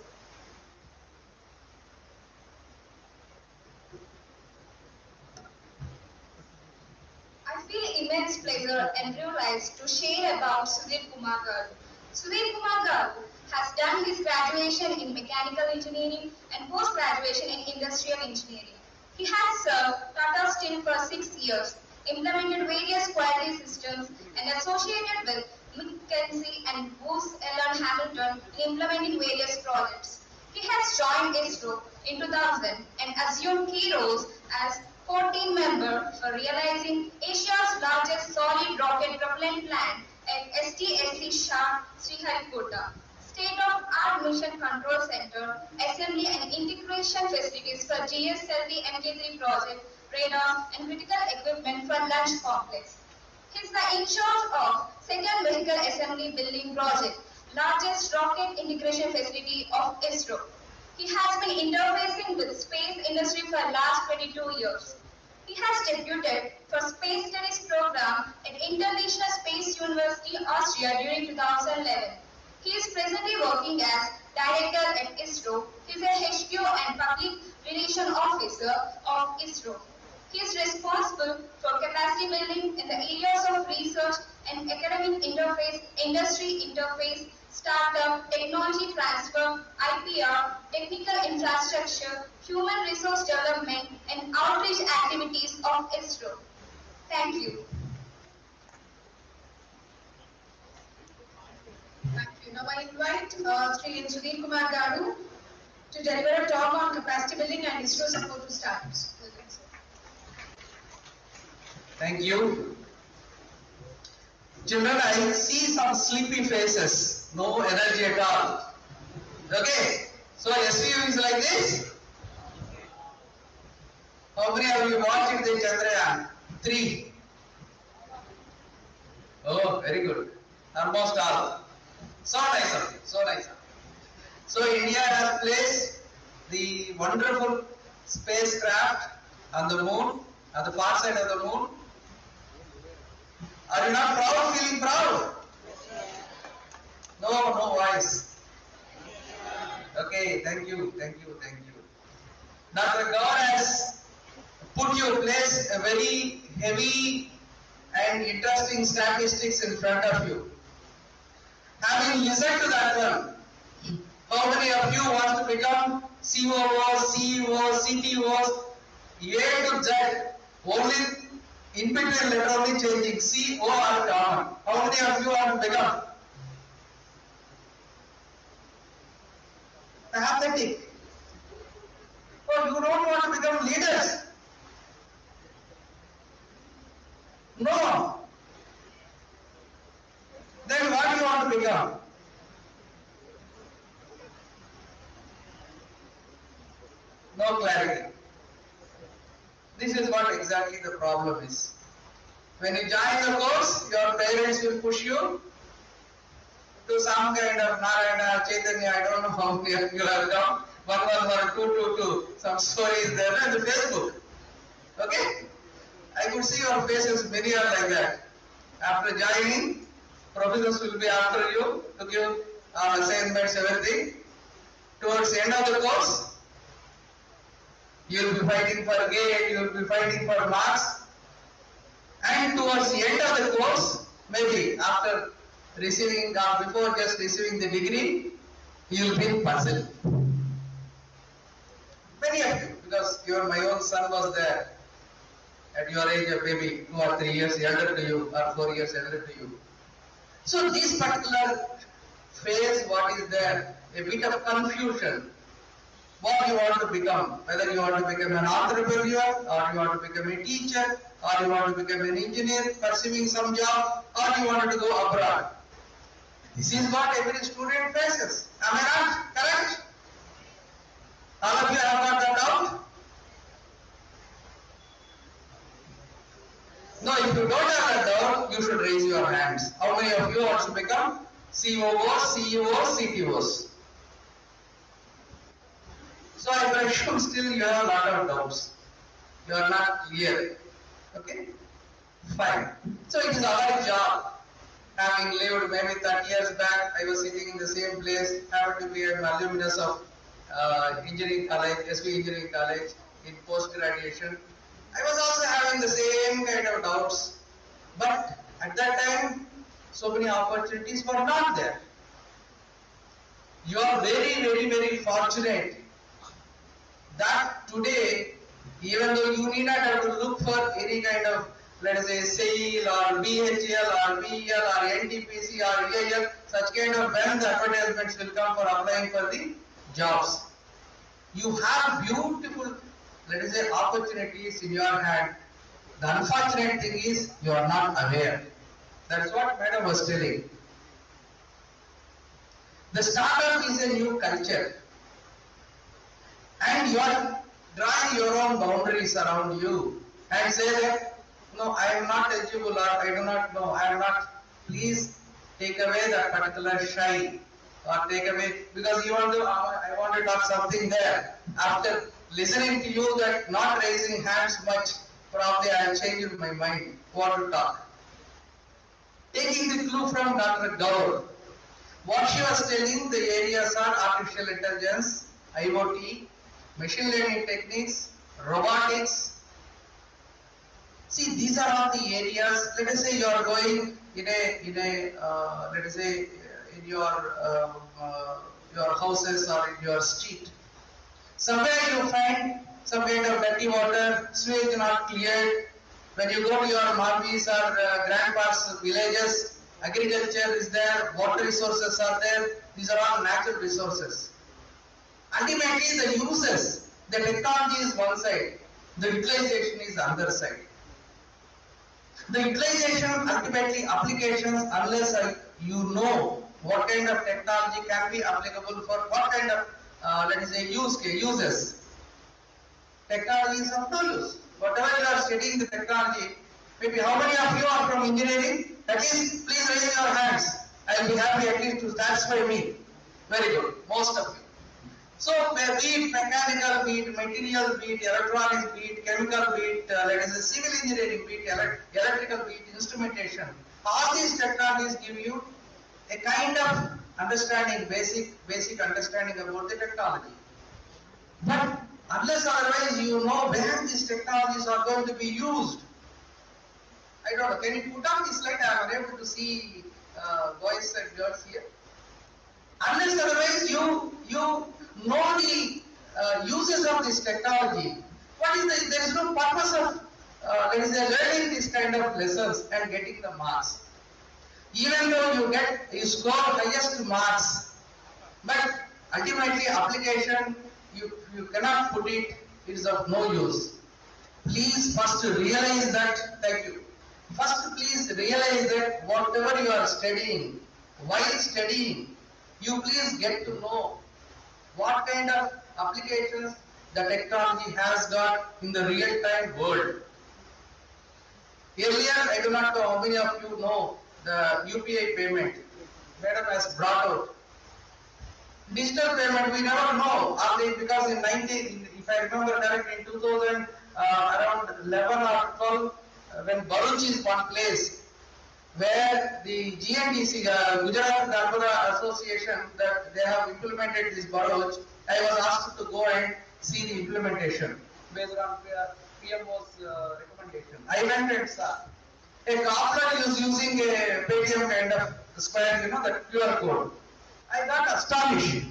I feel immense pleasure and privilege to share about Sudhir Kumar Garu. Sudhir Kumar Garu has done his graduation in mechanical engineering and post-graduation in industrial engineering. He has served Tata Steel for 6 years, implemented various quality systems, and associated with McKinsey and Booz Allen Hamilton in implementing various projects. He has joined ISRO in 2000 and assumed key roles as core team member for realizing Asia's largest solid rocket propellant plant at STSC Shah Sriharikota. State-of-art mission control center, assembly and integration facilities for GSLV MK3 project, radar and critical equipment for launch complex. He is in charge of second vehicle assembly building project, largest rocket integration facility of ISRO. He has been interfacing with space industry for last 22 years. He has deputed for Space Studies program at International Space University, Austria during 2011. He is presently working as director at ISRO. He is a HQ and public relation officer of ISRO. He is responsible for capacity building in the areas of research and academic interface, industry interface, startup, technology transfer, IPR, technical infrastructure, human resource development, and outreach activities of ISRO. Thank you. Thank you. Now I invite Sri Sudhir Kumar Garu to deliver a talk on capacity building and ISRO support to startups. Thank you. Children, I see some sleepy faces. No energy at all. Okay. So SVU is like this. How many of you watched the Chandrayaan 3? Oh, very good. Almost all. So nice of you. So nice of you. So India has placed the wonderful spacecraft on the moon, on the far side of the moon. Are you not proud, feeling proud? No, no voice. Okay, thank you, thank you, thank you. Now the God has put you place a very heavy and interesting statistics in front of you. Having listened to that one, how many of you want to become COOs, CEOs, CTOs, A to Z, only in between letter only changing, C, O are common. How many of you want to become? Pathetic. Or you don't want to become leaders? No. Then what do you want to become? No clarity. This is what exactly the problem is. When you join the course, your parents will push you to some kind of Narayana, Chaitanya, I don't know how you have come, 111, 222, some stories there on the Facebook. Okay? I could see your faces, many are like that. After joining, professors will be after you to give assignments, everything. Towards the end of the course, you will be fighting for grade, you will be fighting for marks. And towards the end of the course, maybe after receiving or before just receiving the degree, you will be puzzled. Many of you, because my own son was there at your age of maybe 2 or 3 years elder to you or 4 years elder to you. So this particular phase, what is there? A bit of confusion. What you want to become, whether you want to become an entrepreneur, or you want to become a teacher, or you want to become an engineer, pursuing some job, or you want to go abroad. This is what every student faces. Am I not correct? All of you have got that out? No, if you don't have that doubt, you should raise your hands. How many of you want to become COOs, CEOs, CTOs? So I presume still you have a lot of doubts. You are not clear. Okay? Fine. So it is our job. Having lived maybe 30 years back, I was sitting in the same place, happened to be an alumnus of engineering college, SVU Engineering College in post-graduation. I was also having the same kind of doubts. But at that time, so many opportunities were not there. You are very, very, very fortunate that today, even though you need not have to look for any kind of, let us say, SAIL or BHL or BEL or NTPC or EIL, such kind of when the advertisements will come for applying for the jobs. You have beautiful, let us say, opportunities in your hand. The unfortunate thing is you are not aware. That is what Madam was telling. The startup is a new culture. And you are drawing your own boundaries around you and say that, no, I am not eligible or I do not know, I am not, please take away that particular shine or take away, because you want to, I want to talk something there. After listening to you that not raising hands much, probably I have changed my mind, what to talk. Taking the clue from Dr. Gaur, what she was telling, the areas are artificial intelligence, IoT, machine learning techniques, robotics. See, these are all the areas. Let us say you are going in a let us say in your houses or in your street. Somewhere you find some kind of dirty water, sewage not cleared. When you go to your mommies or grandpa's villages, agriculture is there, water resources are there. These are all natural resources. Ultimately, the uses, the technology is one side, the utilization is the other side. The utilization, ultimately applications, unless you know what kind of technology can be applicable for what kind of, let us say, uses. Technology is of no use. Whatever you are studying the technology, maybe how many of you are from engineering? At least, please raise your hands. I will be happy at least to satisfy me. Very good, most of you. So, be it mechanical, be it material, be it electronics, be it chemical, be it let us say civil engineering, be it electrical, be it instrumentation, all these technologies give you a kind of understanding, basic understanding about the technology. But unless otherwise you know where these technologies are going to be used, I don't know. Can you put on this slide? I am unable to see boys and girls here. Unless otherwise you know the uses of this technology, there is no purpose of learning this kind of lessons and getting the marks. Even though you score highest marks, but ultimately application you cannot put it, it is of no use. Please first realize that, thank you. First please realize that whatever you are studying, while studying, you please get to know what kind of applications, the technology has got in the real-time world. Earlier, I do not know how many of you know the UPI payment. Madam has brought out. Digital payment, we never know, because in 19, if I remember correctly, in 2000, around 11 or 12, when Bharuch is one place, where the GNDC, Gujarat Darbara Association, that they have implemented this Bharuch, I was asked to go and see the implementation based on PMO's recommendation. I went and saw. A cobbler is using a Paytm kind of square, the QR code. I got astonished.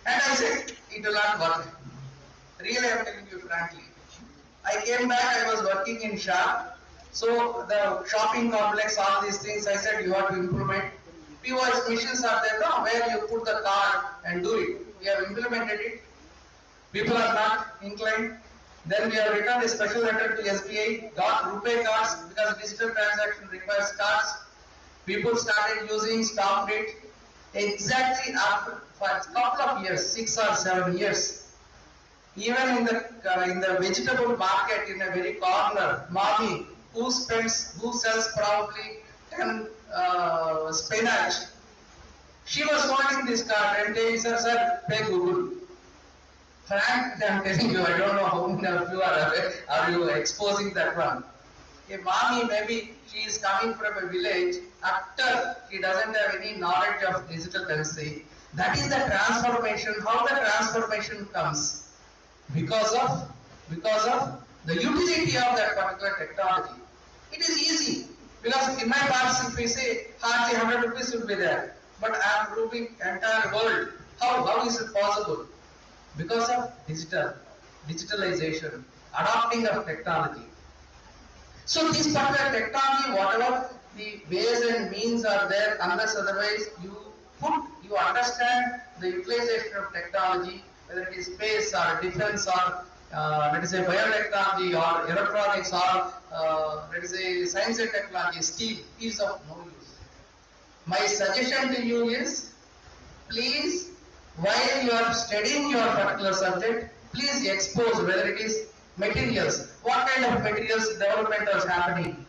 And I said, it will not work. Really, I am telling you frankly. I came back, I was working in shop. So the shopping complex, all these things, I said you have to implement. POS machines are there now where you put the card and do it. We have implemented it. People are not inclined. Then we have written a special letter to SBI, got RuPay cards because digital transaction requires cards. People started using, stopped it. Exactly after for a couple of years, 6 or 7 years. Even in the vegetable market in a very corner, mommy who sells probably 10 spinach. She was holding this card and saying, sir, pay Google. Frank, I am telling you, I don't know how many of you are you exposing that one. A mommy, maybe she is coming from a village, after she doesn't have any knowledge of digital currency. That is the transformation. How the transformation comes? Because of the utility of that particular technology. It is easy. Because in my past, if we say hardly 100 rupees will be there, but I am grouping entire world. How is it possible? Because of digitalization, adopting of technology. So this particular technology, whatever the ways and means are there, unless otherwise you understand the utilization of technology, whether it is space or defense or let us say biotechnology or electronics or let us say science and technology, steel is of no use. My suggestion to you is, please, while you are studying your particular subject, please expose whether it is materials. What kind of materials development is happening?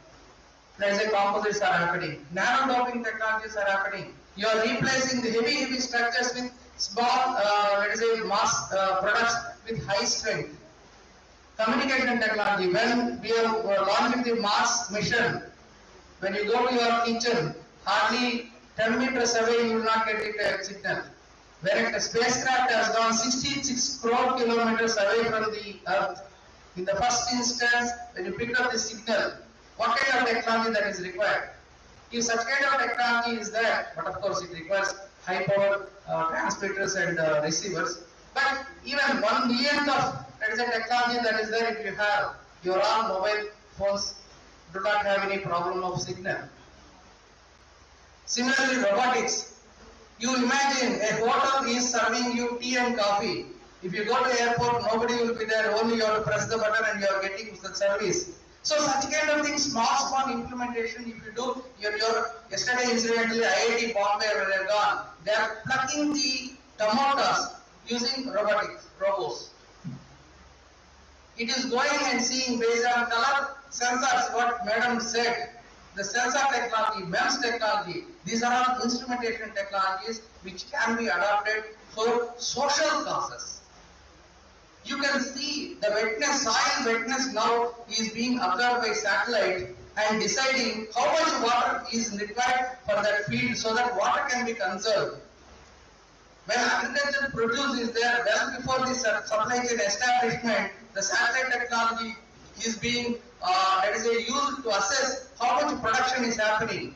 Let's say composites are happening. Nano-doping technologies are happening. You are replacing the heavy structures with small, let us say mass products with high strength. Communication technology. When we have launched the Mars mission, when you go to your kitchen, hardly 10 meters away you will not get a signal. When a spacecraft has gone 66 crore kilometers away from the Earth, in the first instance, when you pick up the signal, what kind of technology that is required? If such kind of technology is there, but of course it requires high power transmitters and receivers. But even 1 millionth of technology that is there, if you have your own mobile phones, do not have any problem of signal. Similarly, robotics. You imagine a hotel is serving you tea and coffee. If you go to the airport, nobody will be there, only you have to press the button and you are getting the service. So such kind of things, small implementation, if you do, yesterday incidentally IIT Bombay where they are gone, they are plucking the tomatoes using robots. It is going and seeing based on color sensors, what madam said. The sensor technology, MEMS technology, these are all instrumentation technologies which can be adopted for social causes. You can see the soil wetness now is being observed by satellite and deciding how much water is required for that field so that water can be conserved. When agricultural produce is there, well before the supply chain establishment, the satellite technology is being used to assess how much production is happening.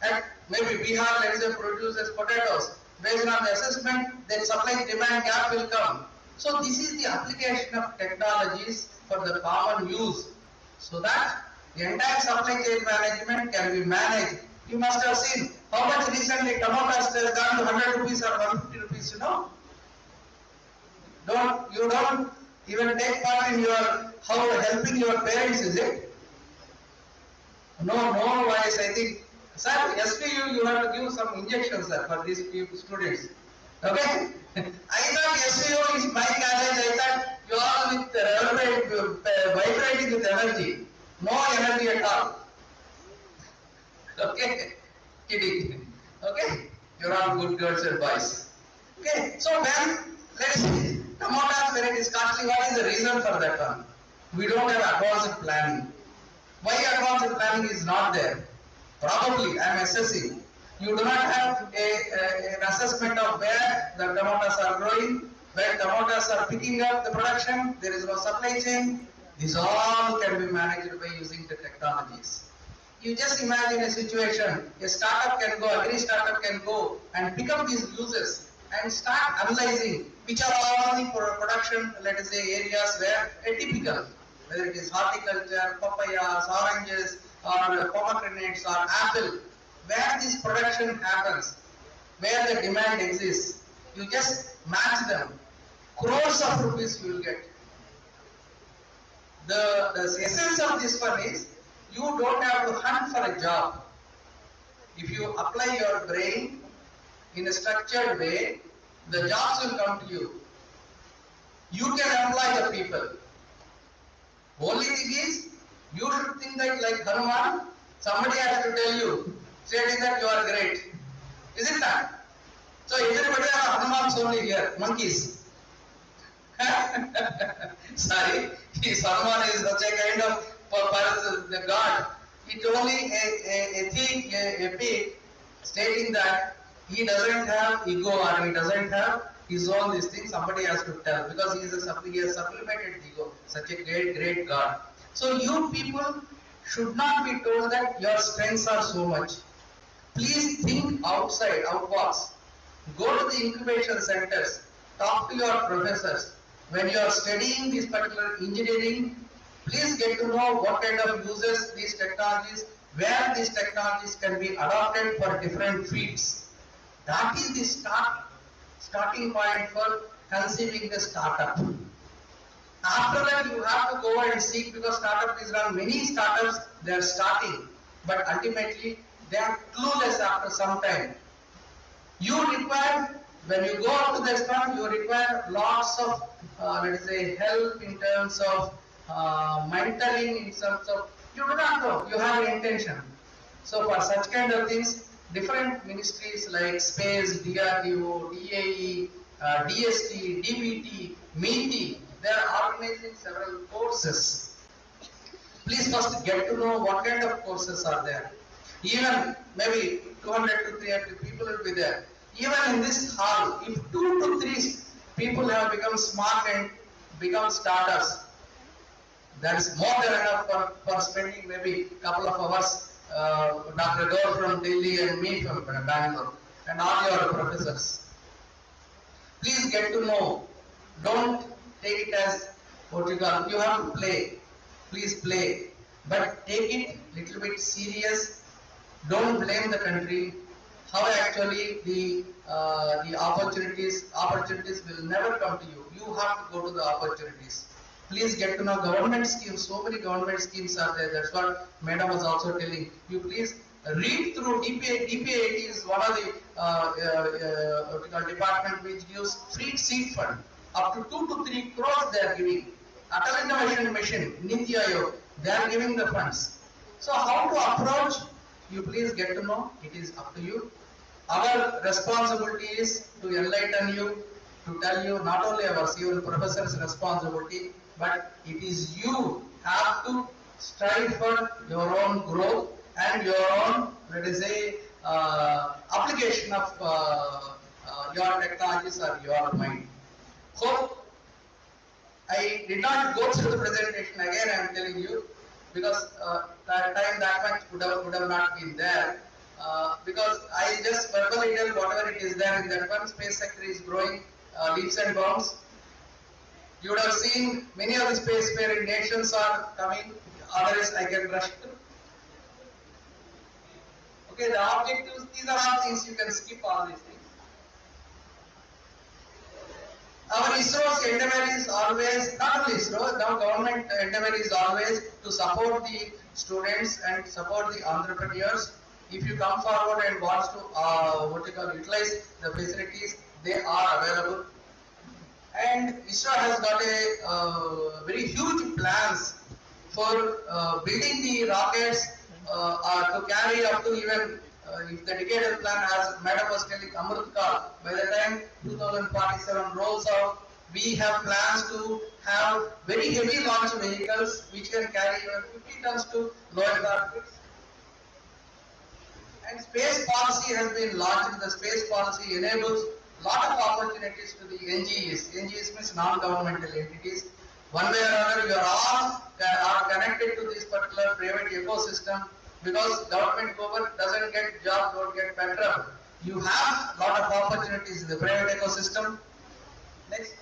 And maybe Bihar, let us say, produces potatoes. Based on the assessment, then supply demand gap will come. So this is the application of technologies for the common use, so that the entire supply chain management can be managed. You must have seen how much recently tomatoes has gone to 100 rupees or 150 rupees, You don't even take part in your helping your parents, is it? No wise, I think. Sir, SVU, you have to give some injections, sir, for these students. Okay? I thought SVU is my college, I thought you all with energy. No energy at all. Okay? Kidding. Okay? You're all good girls and boys. Okay? So when, let's see, tomatoes, when it is costly, what is the reason for that one? We don't have advanced planning. Why advanced planning is not there? Probably, I am assessing. You do not have an assessment of where the tomatoes are growing, where tomatoes are picking up the production, there is no supply chain. These all can be managed by using the technologies. You just imagine a situation, a startup can go, any startup can go and pick up these uses and start analyzing which are all the production, let us say, areas where atypical, whether it is horticulture, papayas, oranges, or pomegranates, or apple, where this production happens, where the demand exists, you just match them. Crores of rupees you will get. The essence of this one is, you don't have to hunt for a job. If you apply your brain in a structured way, the jobs will come to you. You can employ the people. Only thing is, you should think that like Hanuman, somebody has to tell you, saying that you are great. Is it not? So everybody are Hanumans only here, monkeys. Sorry, Hanuman is such a kind of the god. It's only a pig stating that he doesn't have ego or he doesn't have his own this thing. Somebody has to tell, because he has supplemented ego. Such a great god. So you people should not be told that your strengths are so much. Please think outside, outbox. Go to the incubation centers. Talk to your professors. When you are studying this particular engineering, please get to know what kind of uses these technologies, where these technologies can be adopted for different fields. That is the starting point for conceiving the startup. After that, you have to go and seek, because startup is run, many startups, they are starting, but ultimately they are clueless after some time. You require, when you go up to the restaurant, you require lots of, let's say, help in terms of mentoring, in terms of, you do not know, you have an intention. So for such kind of things, different ministries like Space, DRDO, DAE, DST, DBT, MEET, they are organizing several courses. Please first get to know what kind of courses are there. Even maybe 200 to 300 people will be there. Even in this hall, if 2 to 3 people have become smart and become starters, that is more than enough for spending maybe a couple of hours, Dr. Gaur from Delhi and me from Bangalore, and all your professors. Please get to know. Don't take it as what you call, you have to play. Please play. But take it little bit serious. Don't blame the country. How actually the opportunities will never come to you. You have to go to the opportunities. Please get to know government schemes. So many government schemes are there. That's what Madam was also telling you. Please read through DPA. DPA is one of the department which gives free seed fund. Up to 2 to 3 crores they are giving. Atal Innovation Mission, Niti Aayog, they are giving the funds. So how to approach? You please get to know. It is up to you. Our responsibility is to enlighten you, to tell you not only our even professor's responsibility, but it is you have to strive for your own growth and your own, let us say, application of your technologies or your mind. So, I did not go through the presentation again, I am telling you, because that time that much would have not been there. Because I just verbally tell whatever it is there in that one. Space sector is growing leaps and bounds. You would have seen many of the spacefaring nations are coming, others I can rush through. Okay, the objectives, these are all things you can skip all these things. Our ISRO's endeavor is always, not only ISRO, now government endeavor is always to support the students and support the entrepreneurs. If you come forward and want to utilize the facilities, they are available. And ISRO has got a very huge plans for building the rockets to carry up to even if the decadal plan, as Madam was telling, Amrit Kal, by the time 2047 rolls out, we have plans to have very heavy launch vehicles which can carry even 50 tons to lower orbits. And space policy has been launched. The space policy enables a lot of opportunities to the NGEs. NGEs means non-governmental entities. One way or another, you are all are connected to this particular private ecosystem, because government doesn't get job, don't get better. You have a lot of opportunities in the private ecosystem. Next.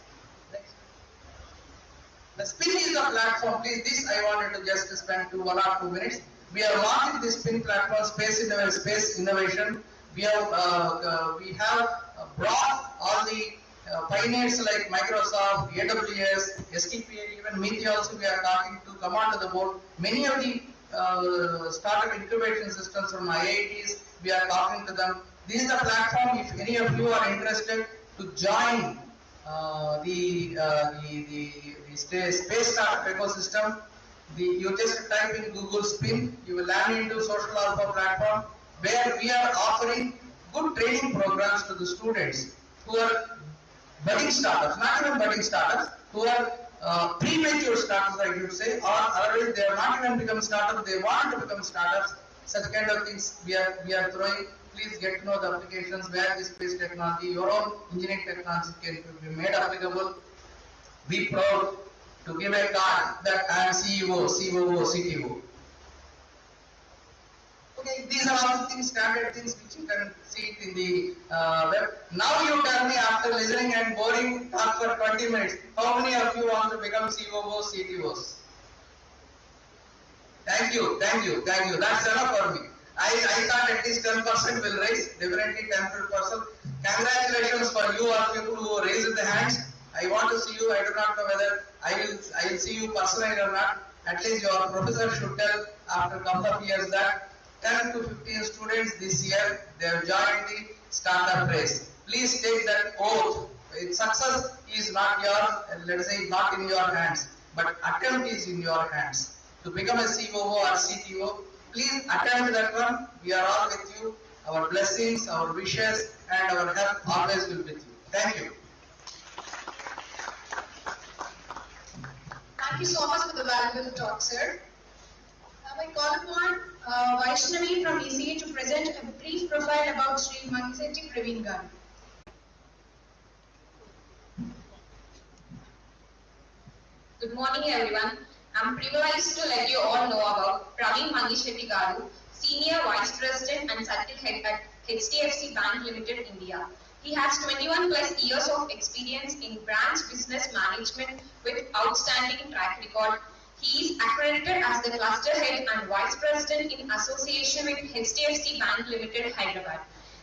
The SPIN is the platform. Please, this I wanted to just spend 1 or 2 minutes. We are launching this SPIN platform, space innovation. We have brought all the pioneers like Microsoft, AWS, STPA, even Meteor also we are talking to come onto the board. Many of the startup incubation systems from IITs, we are talking to them. This is the platform. If any of you are interested to join the space startup ecosystem, you just type in Google SPIN, you will land into Social Alpha platform, where we are offering good training programs to the students who are budding startups, not even budding startups, who are premature startups, I would say, or otherwise they are not even become startups, they want to become startups. Such kind of things we are throwing. Please get to know the applications where this space technology, your own engineering technology can be made applicable. Be proud to give a card that I am CEO, COO, CTO. Okay, these are all the things, standard things which you can see it in the web. Now you tell me, after listening and boring talk for 20 minutes, how many of you want to become COOs, CTOs? Thank you. That's enough for me. I thought at least 10% will raise, definitely 10%. Congratulations for you all people who raised the hands. I want to see you. I do not know whether I will see you personally or not. At least your professor should tell after a couple of years that 10 to 15 students this year, they have joined the startup race. Please take that oath. Success is not yours, let us say not in your hands, but attempt is in your hands. To become a COO or CTO, please attempt that one. We are all with you. Our blessings, our wishes, and our help always will be with you. Thank you. Thank you so much for the valuable talk, sir. Now I call upon Vaishnavi from ECA to present a brief profile about Sri Venkateswara Praveen Garu. Good morning, everyone. I'm privileged to let you all know about Praveen Venkateswara Garu, Senior Vice President and Circle Head at HDFC Bank Limited, India. He has 21 plus years of experience in branch business management with outstanding track record. He is accredited as the Cluster Head and Vice President in association with HDFC Bank Limited, Hyderabad.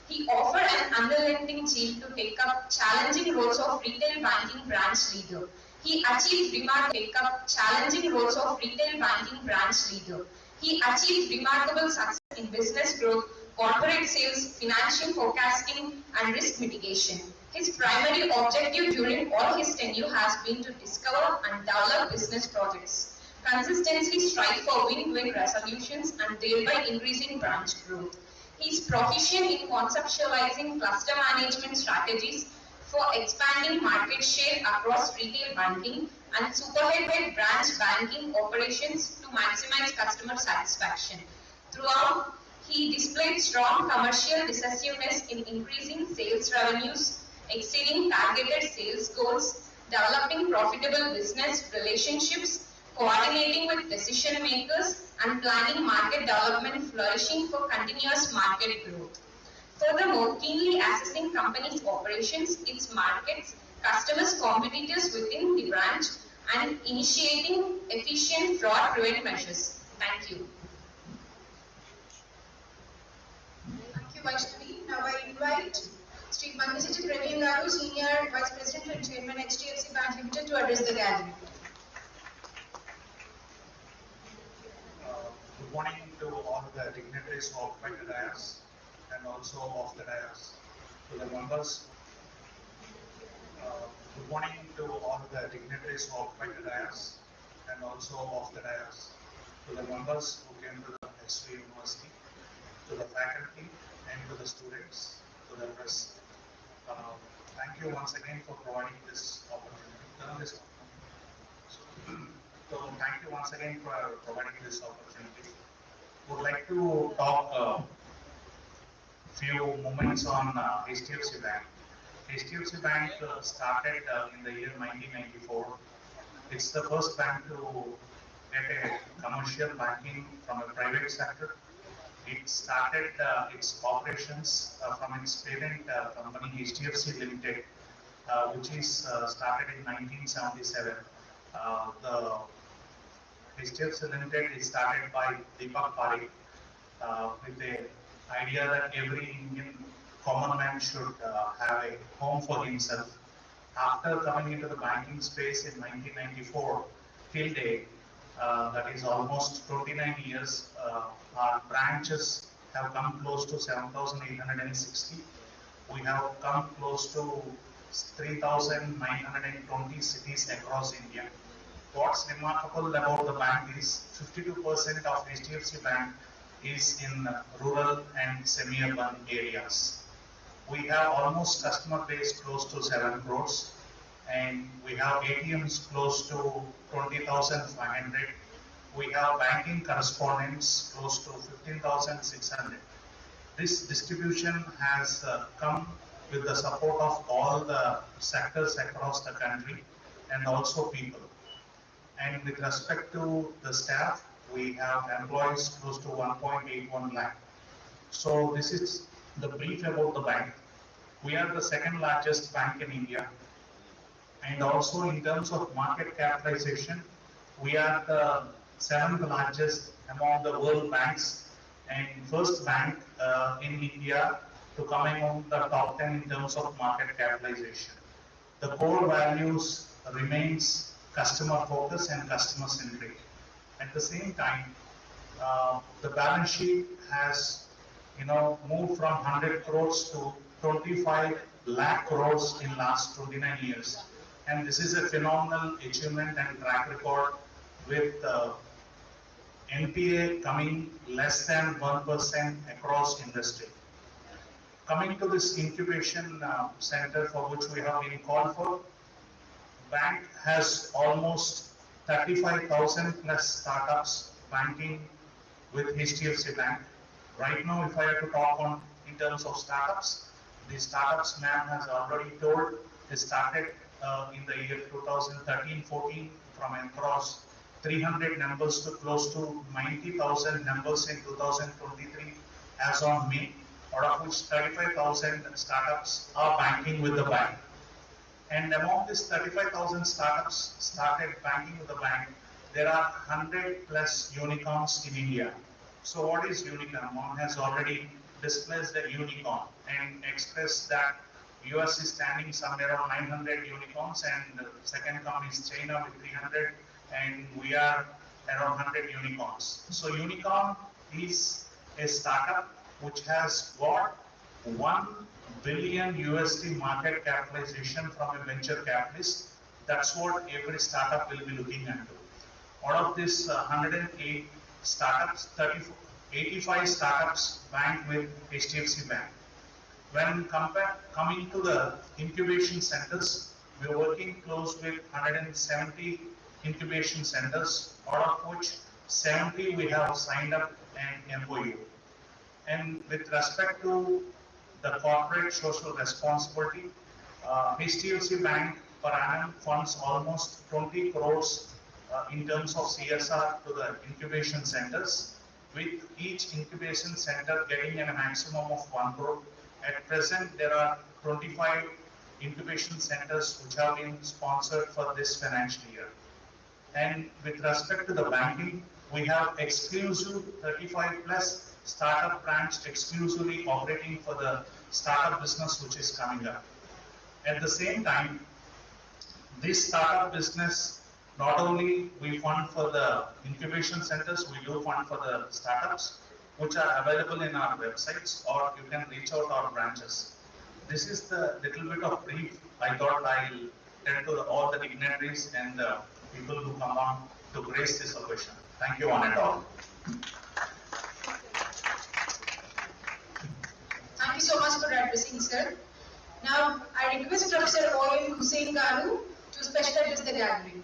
He offered an unrelenting zeal to take up challenging roles of retail banking branch leader. He achieved remarkable success in business growth, corporate sales, financial forecasting, and risk mitigation. His primary objective during all his tenure has been to discover and develop business projects, consistently strive for win-win resolutions, and thereby increasing branch growth. He is proficient in conceptualizing cluster management strategies for expanding market share across retail banking and superhead branch banking operations to maximize customer satisfaction. Throughout, he displayed strong commercial decisiveness in increasing sales revenues, exceeding targeted sales goals, developing profitable business relationships, coordinating with decision makers, and planning market development flourishing for continuous market growth. Furthermore, keenly assessing company's operations, its markets, customers, competitors within the branch, and initiating efficient fraud prevention measures. Thank you. Thank you, Vaishnavi. Now I invite Sri Venkateswara Praveen Garu, Senior Vice President and Chairman HDFC Bank Limited, to address the gathering. Good morning to all the dignitaries of the dais and also of the dais, to the members. Good morning to all the dignitaries of the dais and also off the dais, to the members who came to the SVU University, to the faculty and to the students, to the press. Thank you once again for providing this opportunity. So thank you once again for providing this opportunity. Would like to talk few moments on HDFC Bank. HDFC Bank started in the year 1994. It's the first bank to get a commercial banking from a private sector. It started its operations from its parent company HDFC Limited, which is started in 1977. The HDFC Limited is started by Deepak Parekh with the idea that every Indian common man should have a home for himself. After coming into the banking space in 1994 till date, that is almost 29 years, our branches have come close to 7,860. We have come close to 3,920 cities across India. What's remarkable about the bank is 52% of HDFC Bank is in rural and semi-urban areas. We have almost customer base close to 7 crores and we have ATMs close to 20,500. We have banking correspondents close to 15,600. This distribution has come with the support of all the sectors across the country and also people. And with respect to the staff, we have employees close to 1.81 lakh. So this is the brief about the bank. We are the second largest bank in India. And also in terms of market capitalization, we are the 7th largest among the world banks and first bank in India to come among the top 10 in terms of market capitalization. The core values remains customer focus and customer centric. At the same time, the balance sheet has moved from 100 crores to 25 lakh crores in last 29 years. And this is a phenomenal achievement and track record with NPA coming less than 1% across industry. Coming to this incubation center for which we have been called for, bank has almost 35,000 plus startups banking with HDFC Bank. Right now, if I have to talk on in terms of startups, the startups ma'am has already told they started in the year 2013-14 from across 300 numbers to close to 90,000 numbers in 2023 as on May, out of which 35,000 startups are banking with the bank. And among these 35,000 startups started banking with the bank, there are 100 plus unicorns in India. So what is unicorn? One has already displaced the unicorn and expressed that US is standing somewhere around 900 unicorns and the second company is China with 300 and we are around 100 unicorns. So unicorn is a startup which has got 1 billion USD market capitalization from a venture capitalist. That's what every startup will be looking into. Out of this 108 startups, 85 startups bank with HDFC Bank. When coming to the incubation centers, we are working close with 170 incubation centers, out of which 70 we have signed up an MOU. And with respect to the corporate social responsibility, HDFC Bank per annum funds almost 20 crores in terms of CSR to the incubation centers, with each incubation center getting a maximum of 1 crore. At present, there are 25 incubation centers which have been sponsored for this financial year. And with respect to the banking, we have exclusive 35 plus startup branch exclusively operating for the startup business which is coming up. At the same time, this startup business, not only we fund for the incubation centers, we do fund for the startups which are available in our websites, or you can reach out our branches. This is the little bit of brief I thought I'll tell to all the dignitaries and the people who come on to grace this occasion. Thank you, one and all. Thank you so much for addressing, sir. Now, I request Professor O.M. Hussain Garu to special address the gathering.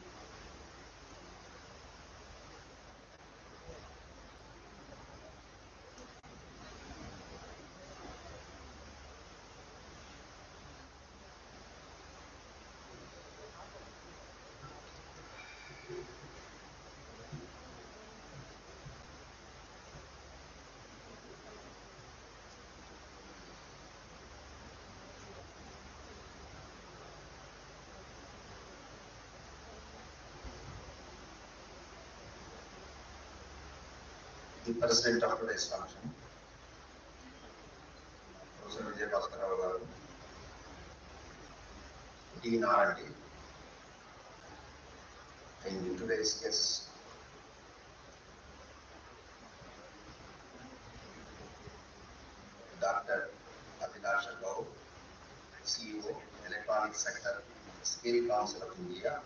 The president of today's function, Professor Venkateswara Auditorium, Dean R&D, and today's guests, Dr. Abhilasha Gaur, CEO, Electronic Sector, Scale Council of India,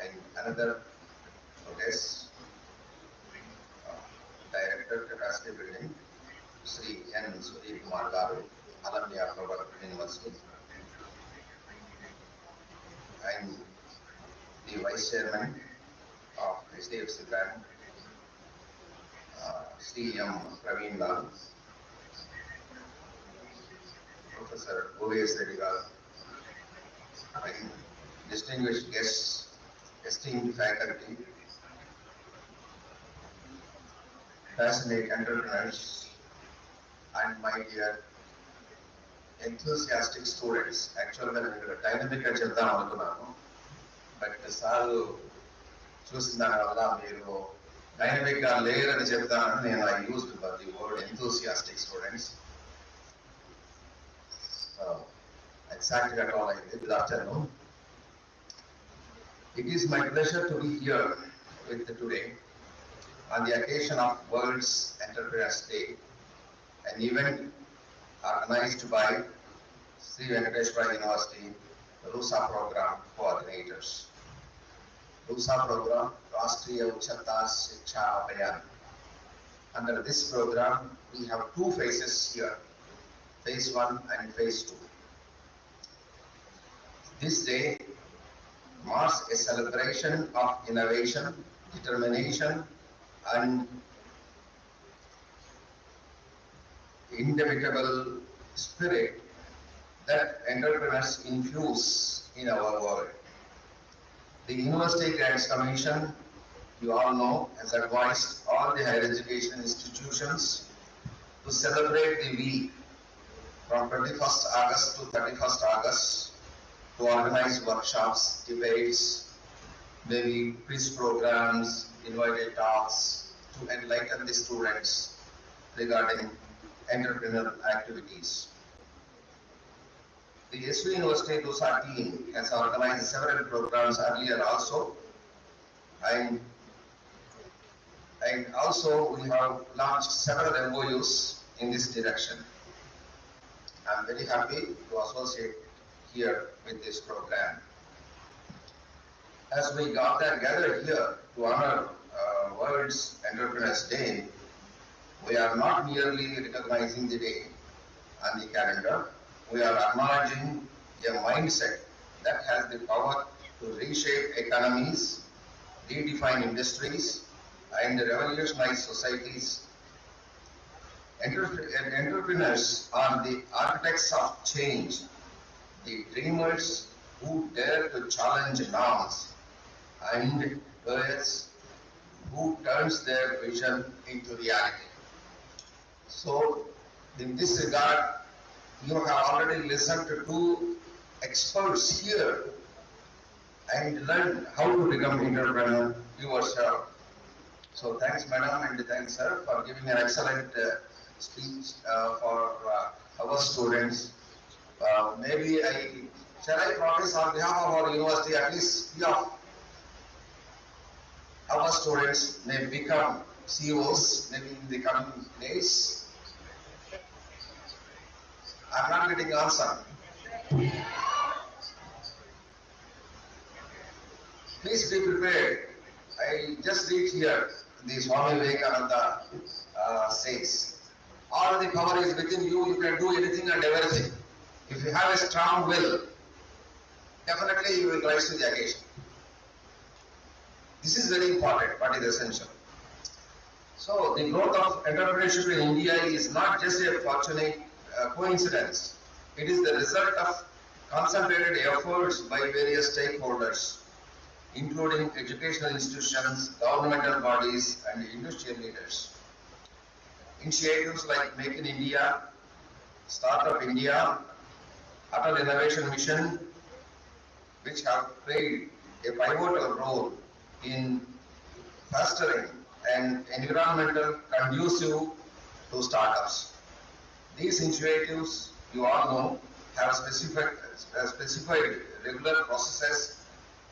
and another guest, Director, Capacity Building, Sri N. Sudhir Kumar Garu, Alumni of Harvard University, and the Vice Chairman of HDFC Bank, Sri M. Praveen Lal, Professor O.S. Reddy Garu, and distinguished guests, esteemed faculty, passionate entrepreneurs, and my dear enthusiastic students. Actually, dynamic but Saru choosing dynamic layer and I used the word enthusiastic students. Exactly at all I did. Good afternoon. It is my pleasure to be here with you today on the occasion of World's Entrepreneurs Day, an event organized by Sri Venkateswara University RUSA program coordinators. RUSA program, Rashtriya Uchchata Shiksha Abhiyan. Under this program, we have two phases here, phase 1 and phase 2. This day marks a celebration of innovation, determination, and indomitable spirit that entrepreneurs infuse in our world. The University Grants Commission, you all know, has advised all the higher education institutions to celebrate the week from 21st August to 31st August to organize workshops, debates, maybe quiz programs, invited talks to enlighten the students regarding entrepreneurial activities. The SVU University RUSA team has organized several programs earlier also, and also we have launched several MOUs in this direction. I am very happy to associate here with this program. As we gathered here to honor World's Entrepreneurs Day, we are not merely recognizing the day on the calendar, we are acknowledging a mindset that has the power to reshape economies, redefine industries, and revolutionize societies. Entrepreneurs are the architects of change, the dreamers who dare to challenge norms, and those who turns their vision into reality. So, in this regard, you have already listened to two experts here and learned how to become an entrepreneur yourself. So thanks madam and thanks sir for giving an excellent speech for our students. Shall I promise on behalf of our university at least few of our students may become CEOs maybe in the coming days? I'm not getting answer. Please be prepared. I just read here, the Swami Vivekananda says, all the power is within you, you can do anything and everything. If you have a strong will, definitely you will rise to the occasion. This is very important, what is essential. So the growth of entrepreneurship in India is not just a fortunate coincidence. It is the result of concentrated efforts by various stakeholders, including educational institutions, governmental bodies, and industrial leaders. Initiatives like Make in India, Startup India, Atal Innovation Mission, which have played a pivotal role in fostering an environmental conducive to startups. These initiatives, you all know, have specified regular processes,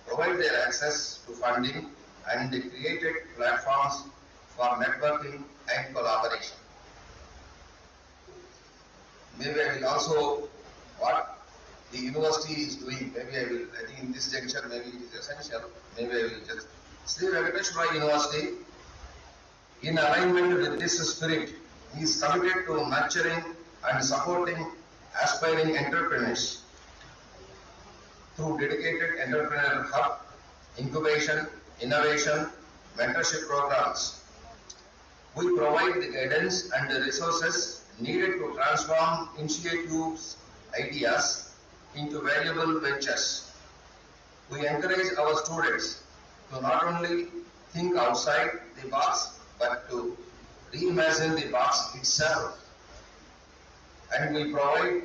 provide their access to funding, and created platforms for networking and collaboration. Maybe I will also, what the university is doing, I think in this juncture, maybe it is essential, maybe I will just, Sri Venkateswara University, in alignment with this spirit, is committed to nurturing and supporting aspiring entrepreneurs through dedicated entrepreneurial hub, incubation, innovation, mentorship programs. We provide the guidance and the resources needed to transform initiatives, ideas into valuable ventures. We encourage our students to not only think outside the box, but to reimagine the box itself. And we provide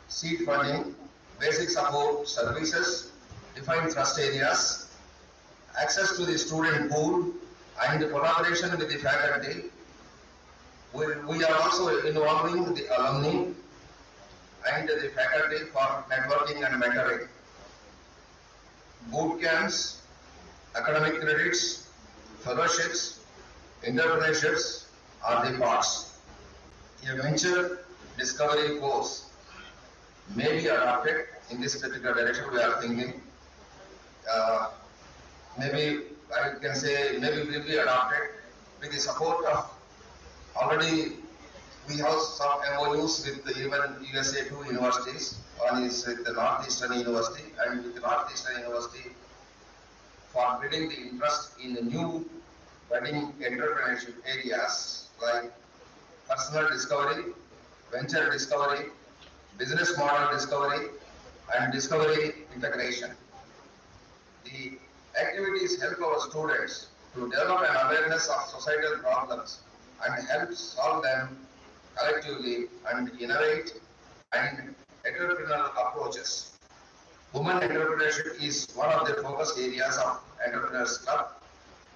seed funding, basic support services, defined trust areas, access to the student pool, and collaboration with the faculty. We are also involving the alumni and the faculty for networking and mentoring. Boot camps, academic credits, fellowships, entrepreneurships are the parts. A venture discovery course may be adopted in this particular direction we are thinking. Maybe I can say maybe will be adopted with the support of already we have some MOUs with even USA 2 universities. One is with the Northeastern University and with the Northeastern University for building the interest in the new budding entrepreneurship areas like personal discovery, venture discovery, business model discovery, and discovery integration. The activities help our students to develop an awareness of societal problems and help solve them collectively and innovate and entrepreneurial approaches. Women entrepreneurship is one of the focus areas of Entrepreneurs Club.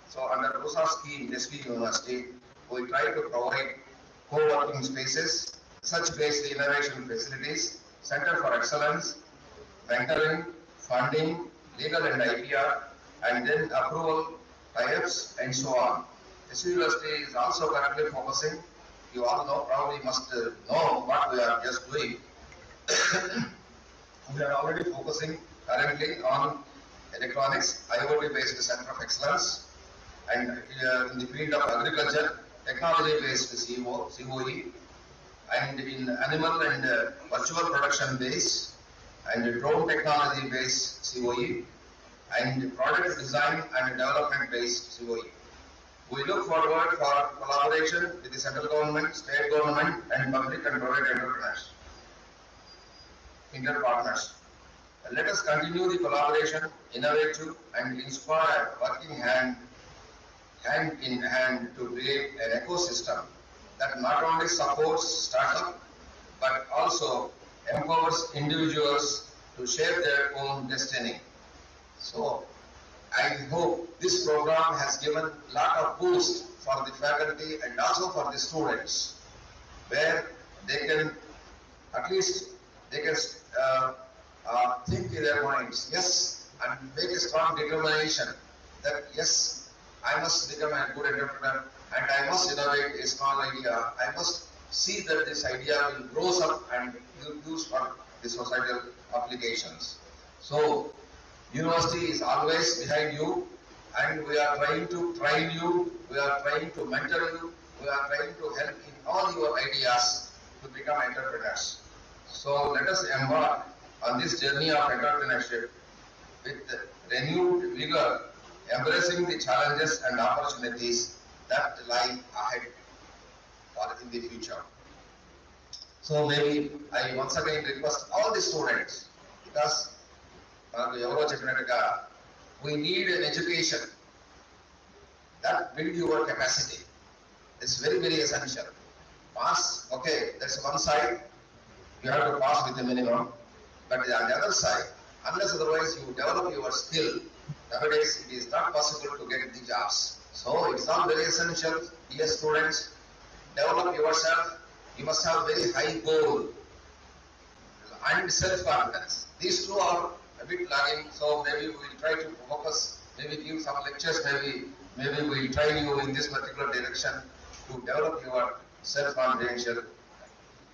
So under RUSA scheme, SVU University, we try to provide co-working spaces, research-based innovation facilities, Center for Excellence, mentoring, funding, legal and IPR, and then approval, tie-ups, and so on. SVU University is also currently focusing, you all know, probably must know what we are just doing. We are already focusing currently on electronics, IoT-based Center of Excellence, and in the field of agriculture, technology-based COE, and in animal and virtual production base, and drone technology-based COE, and product design and development-based COE. We look forward for collaboration with the central government, state government, and public and private entrepreneurs, interpartners. Let us continue the collaboration, innovative and inspire, working hand in hand to create an ecosystem that not only supports startup but also empowers individuals to shape their own destiny. So I hope this program has given a lot of boost for the faculty and also for the students, where they can at least they can think in their minds, yes, and make a strong determination that yes, I must become a good entrepreneur and I must innovate a small idea. I must see that this idea will grow up and will use for the societal applications. So University is always behind you, and we are trying to train you, we are trying to mentor you, we are trying to help in all your ideas to become entrepreneurs. So let us embark on this journey of entrepreneurship with renewed vigor, embracing the challenges and opportunities that lie ahead or in the future. So maybe I once again request all the students, because we need an education that build your capacity. It's very, very essential. Pass, okay, that's one side. You have to pass with the minimum. But on the other side, unless otherwise you develop your skill, nowadays it is not possible to get the jobs. So it's all very essential. Dear students, develop yourself. You must have very high goal and self-confidence. These two are a bit lagging, so maybe we will try to focus, maybe give some lectures, maybe we will train you in this particular direction to develop your self-confidential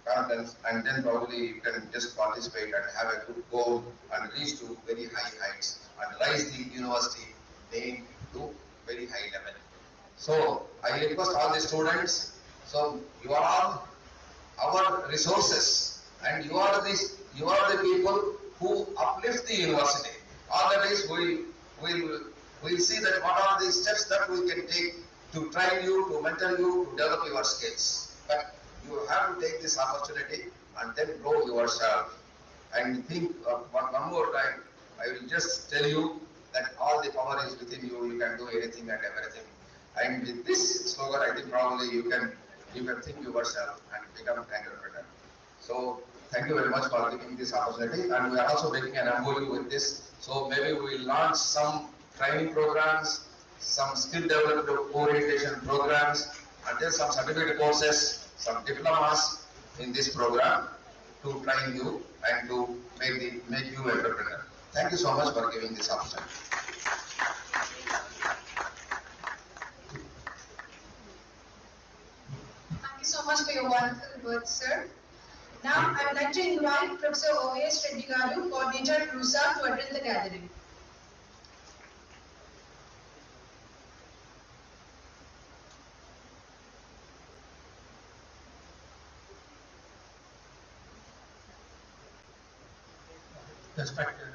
confidence, and then probably you can just participate and have a good goal and reach to very high heights and rise the university name to very high level. So I request all the students, so you are all our resources, and you are the people who uplift the university. All that is, we'll see that what are the steps that we can take to train you, to mentor you, to develop your skills. But you have to take this opportunity and then grow yourself. And think one more time, I will just tell you that all the power is within you. You can do anything and everything. And with this slogan, I think probably you can think yourself and become an entrepreneur. So thank you very much for giving this opportunity, and we are also making an MOU with this. So maybe we will launch some training programs, some skill development orientation programs, and then some certificate courses, some diplomas in this program to train you and to make you entrepreneur. Thank you so much for giving this opportunity. Thank you so much for your wonderful words, sir. Now, I would like to invite Professor O.S. Reddy Garu, coordinator at RUSA, to attend the gathering. Respected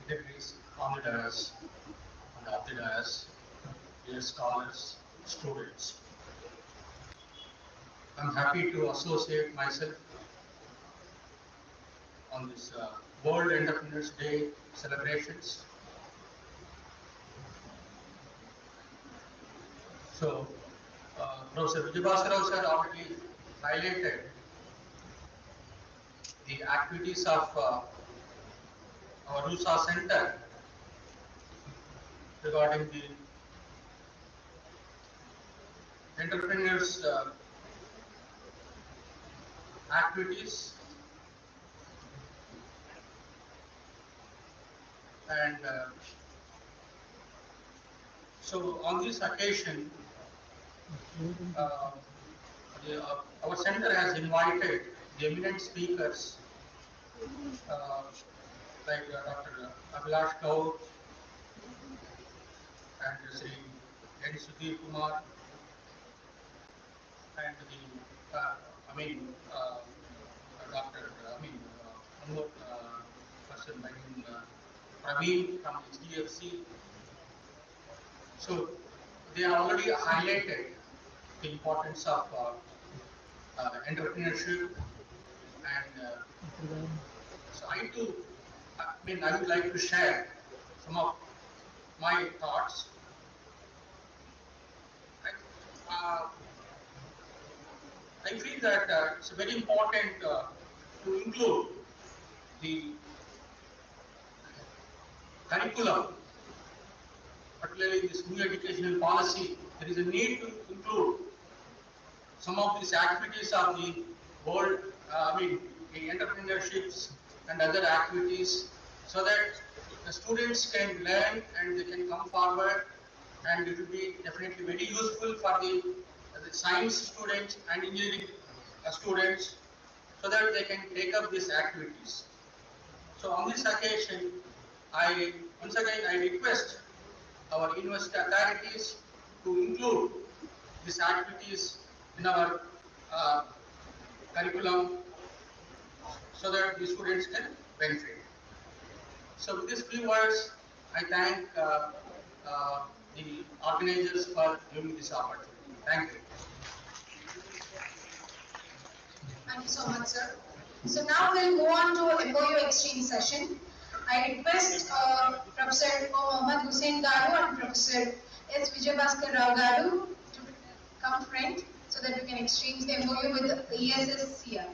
dignitaries on the dais and off the dais, dear scholars, students. I'm happy to associate myself on this World Entrepreneurs Day celebrations. So, Professor Venkateswara sir already highlighted the activities of our RUSA Center regarding the entrepreneurs activities, and so on this occasion our center has invited the eminent speakers like Dr. Abhilash Kaur and Sri N. Sudhir Kumar and the Dr. one more person by name Praveen from HDFC. So they are already highlighted the importance of entrepreneurship, and so I would like to share some of my thoughts. I feel that it's very important to include the curriculum, particularly in this new educational policy. There is a need to include some of these activities of the world, the entrepreneurships and other activities, so that the students can learn and they can come forward, and it will be definitely very useful for the science students and engineering students, so that they can take up these activities. So on this occasion, Once again I request our university authorities to include these activities in our curriculum so that the students can benefit. So with these few words, I thank the organizers for giving this opportunity. Thank you. Thank you so much, sir. So now we'll move on to MOU exchange session. I request Professor Mohammad Hussain Garu and Professor S. Vijayabhaskar Rao Garu to come front so that we can exchange the MOU with the ESSCI.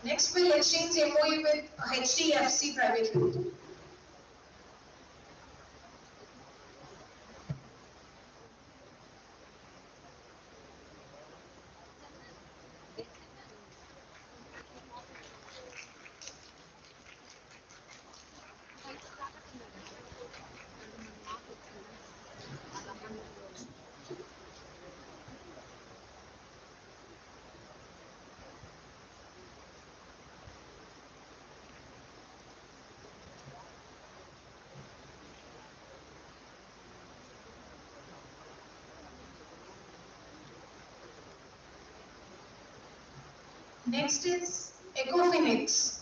Next, we'll exchange MOU with HDFC Private Limited. Next is Ecofinix.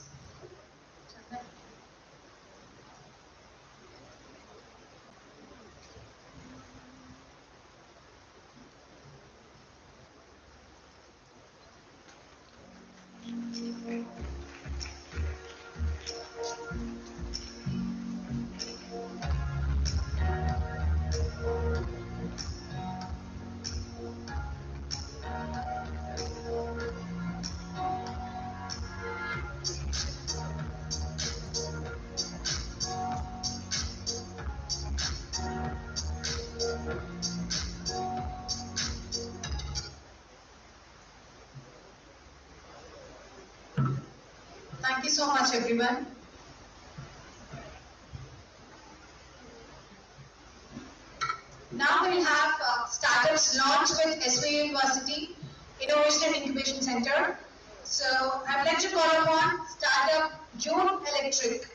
Thank you so much, everyone. Now we'll have startups launch with SVU University Innovation Incubation Center. So I would like to call upon startup June Electric.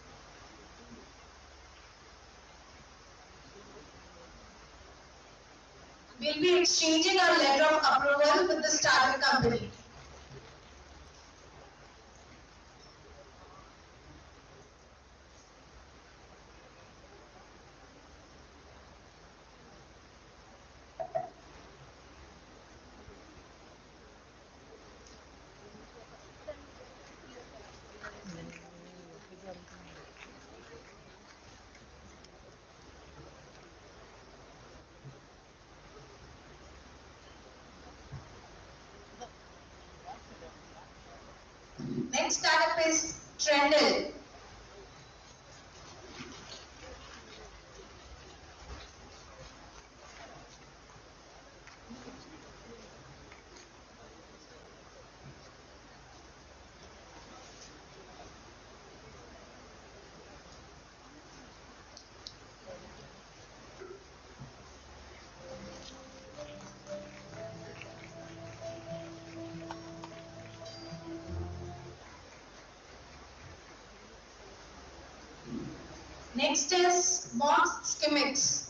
We'll be exchanging our letter of approval with the startup company. Next startup is Trendle. Next is Mox Schemix.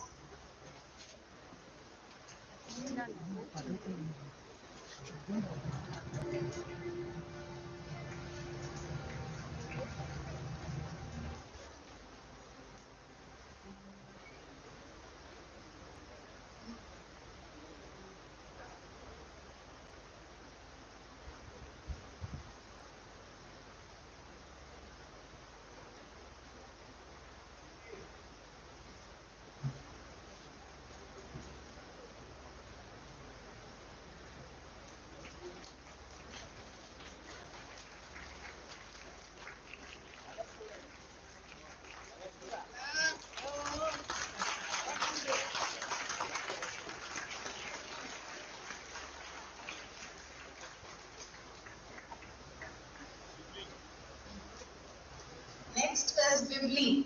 Ghibli.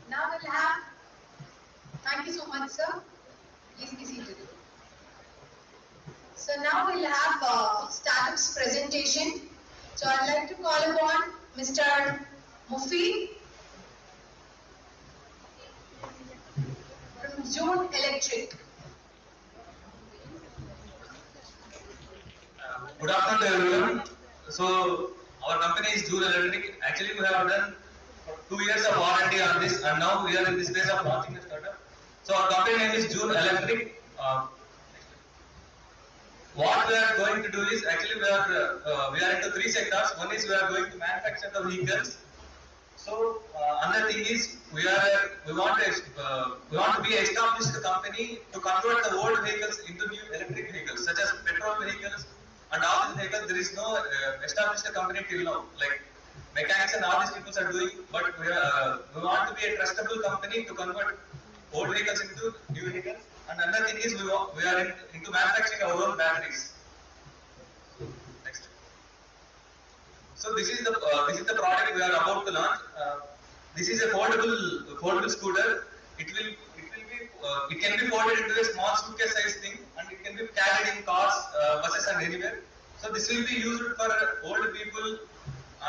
Now we'll have, thank you so much, sir. Please be seated. So now we'll have startups presentation. So I'd like to call upon Mr. Mufi from June Electric. Good afternoon to everyone. So our company is June Electric. Actually, we have done 2 years of R&D on this, and now we are in this phase of launching the startup. So our company name is June Electric. What we are going to do is actually we are into 3 sectors. One is we are going to manufacture the vehicles. So another thing is we want to be an established company to convert the old vehicles into new electric vehicles, such as petrol vehicles and all these vehicles. There is no established company till now. Like mechanics and all these people are doing, but we want to be a trustable company to convert old vehicles into new vehicles. And another thing is we are into manufacturing our own batteries. Next. So this is the product we are about to launch. This is a foldable scooter. It can be folded into a small suitcase size thing, and it can be carried in cars, buses, and anywhere. So this will be used for old people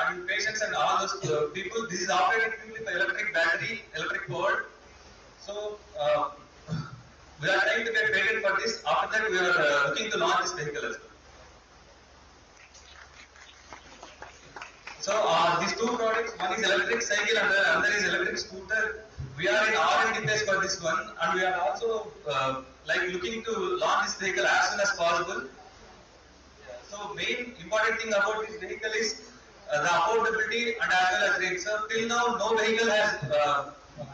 and patients and all those people. This is operated with electric battery, electric powered. So we are trying to get patent for this. After that, we are looking to launch this vehicle as well. So these 2 products, one is electric cycle and the other is electric scooter. We are in R&D phase for this one, and we are also looking to launch this vehicle as soon as possible. So main important thing about this vehicle is the affordability and as well as range. So till now, no vehicle has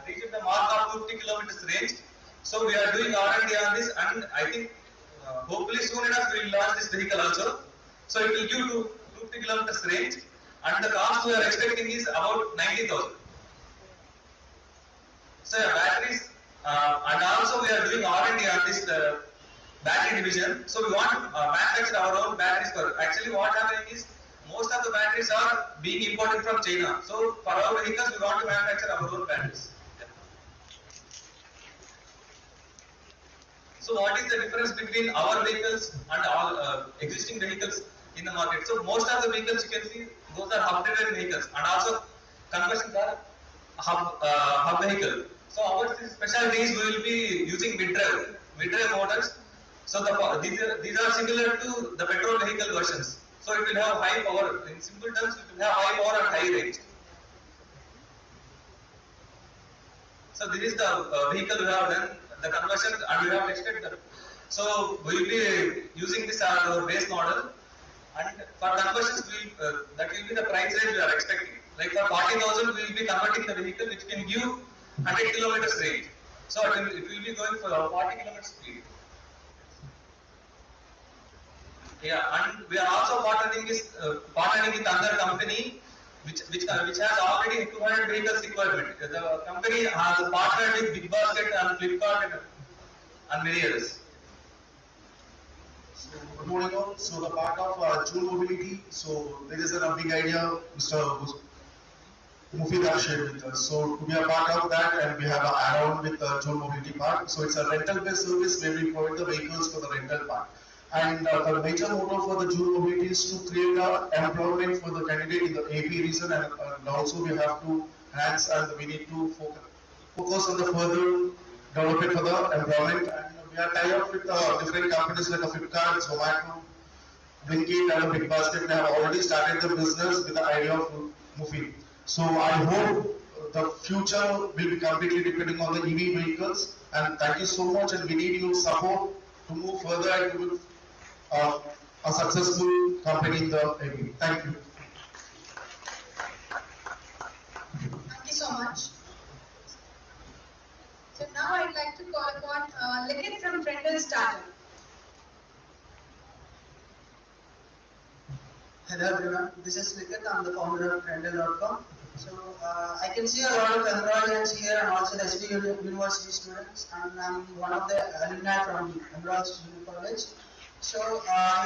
reached the mark of 50 kilometers range. So we are doing R&D on this, and I think hopefully soon enough we will launch this vehicle also. So it will give 250 kilometers range, and the cost we are expecting is about 90,000. So batteries, and also we are doing R&D on this battery division. So we want to manufacture our own batteries. Actually, what happening is most of the batteries are being imported from China. So for our vehicles, we want to manufacture our own batteries. So what is the difference between our vehicles and all existing vehicles in the market? So most of the vehicles you can see, those are hub-driven vehicles, and also conversion are hub vehicle. So our specialty is we will be using mid-drive motors. So these are similar to the petrol vehicle versions. So it will have high power. In simple terms, it will have high power and high range. So this is the vehicle we have done the conversion, and we have tested that. So we will be using this as our base model, and for conversions that will be the price range we are expecting. Like for 40,000 we will be converting the vehicle which can give 100 kilometers range. So it will be going for 40 kilometers speed. Yeah, and we are also partnering with another company which has already 200 vehicles requirement. The company has partnered with Big Basket and Flipkart and many others. So good morning all. So the part of June Mobility, so there is a big idea Mr. Mufid has shared with us. So to be a part of that, and we have an add-on with the June Mobility part. So it's a rental-based service where we provide the vehicles for the rental part. And the major motto for the June Mobility is to create employment for the candidate in the AP region, and also we have to enhance and we need to focus on the further development for the employment. And we are tied up with different companies like Flipkart, Zomato, Blinkit, and Big Basket. They have already started the business with the idea of moving. So I hope the future will be completely depending on the EV vehicles. And thank you so much, and we need your support to move further and to build a successful company in the EV. Thank you. Thank you so much. So now I'd like to call upon Likit from Trendle Startup. Hello everyone, this is Likit. I'm the founder of Trendle.com. So I can see a lot of Emeralds here and also the SVU University students, and I'm one of the alumni from Emeralds Junior College. So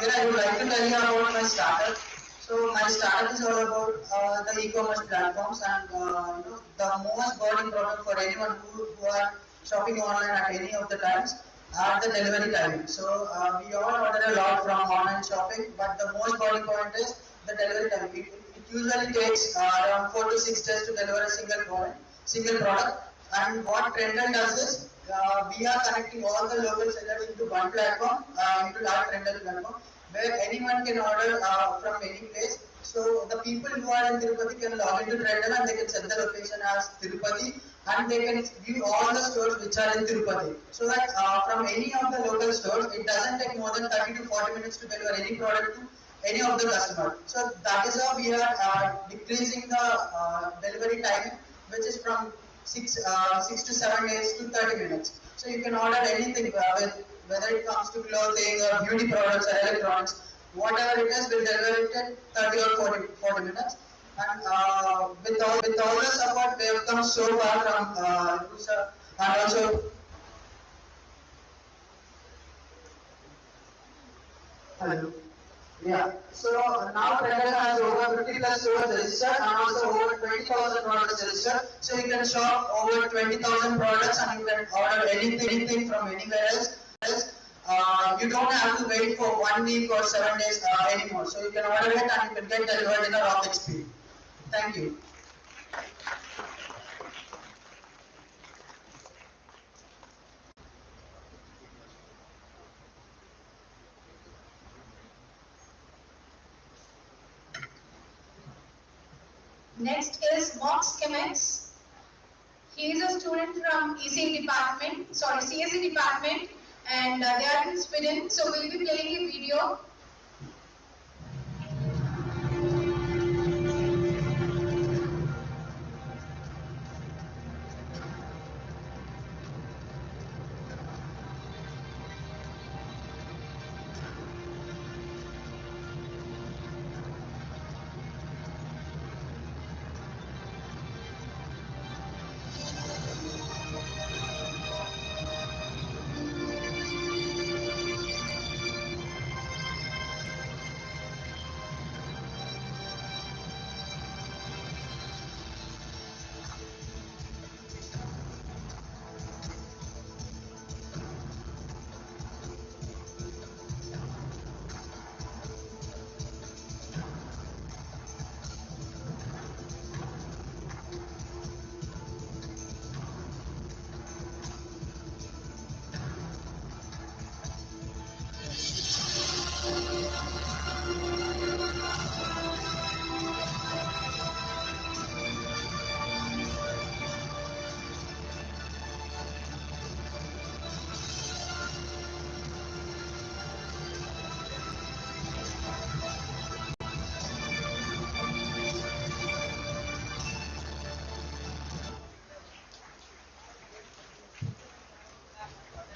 here I would like to tell you about my startup. So my startup is all about the e-commerce platforms and the most burning problem for anyone who are shopping online at any of the times are the delivery time. So we all order a lot from online shopping, but the most burning point is the delivery time. It usually takes around 4 to 6 days to deliver a single product. And what Trendle does is we are connecting all the local sellers into one platform, into our Trendle platform, where anyone can order from any place. So the people who are in Tirupati can log into Trendle and they can set the location as Tirupati, and they can view all the stores which are in Tirupati. So that from any of the local stores, it doesn't take more than 30 to 40 minutes to deliver any product to any of the customer. So that is how we are decreasing the delivery time, which is from 6 to 7 days to 30 minutes. So you can order anything, whether it comes to clothing or beauty products or electronics, whatever it is, we'll deliver it in 30 or 40 minutes. And with all the support, we have come so far from RUSA, and also hello. Yeah. So now Trendle has over 50 plus stores registered and also over 20,000 products registered. So you can shop over 20,000 products and you can order anything from anywhere else. You don't have to wait for 1 week or 7 days anymore. So you can order it and you can get delivered in a rocket speed. Thank you. Next is Mox Chemex. He is a student from CSE department, and they are in Sweden. So we'll be playing a video.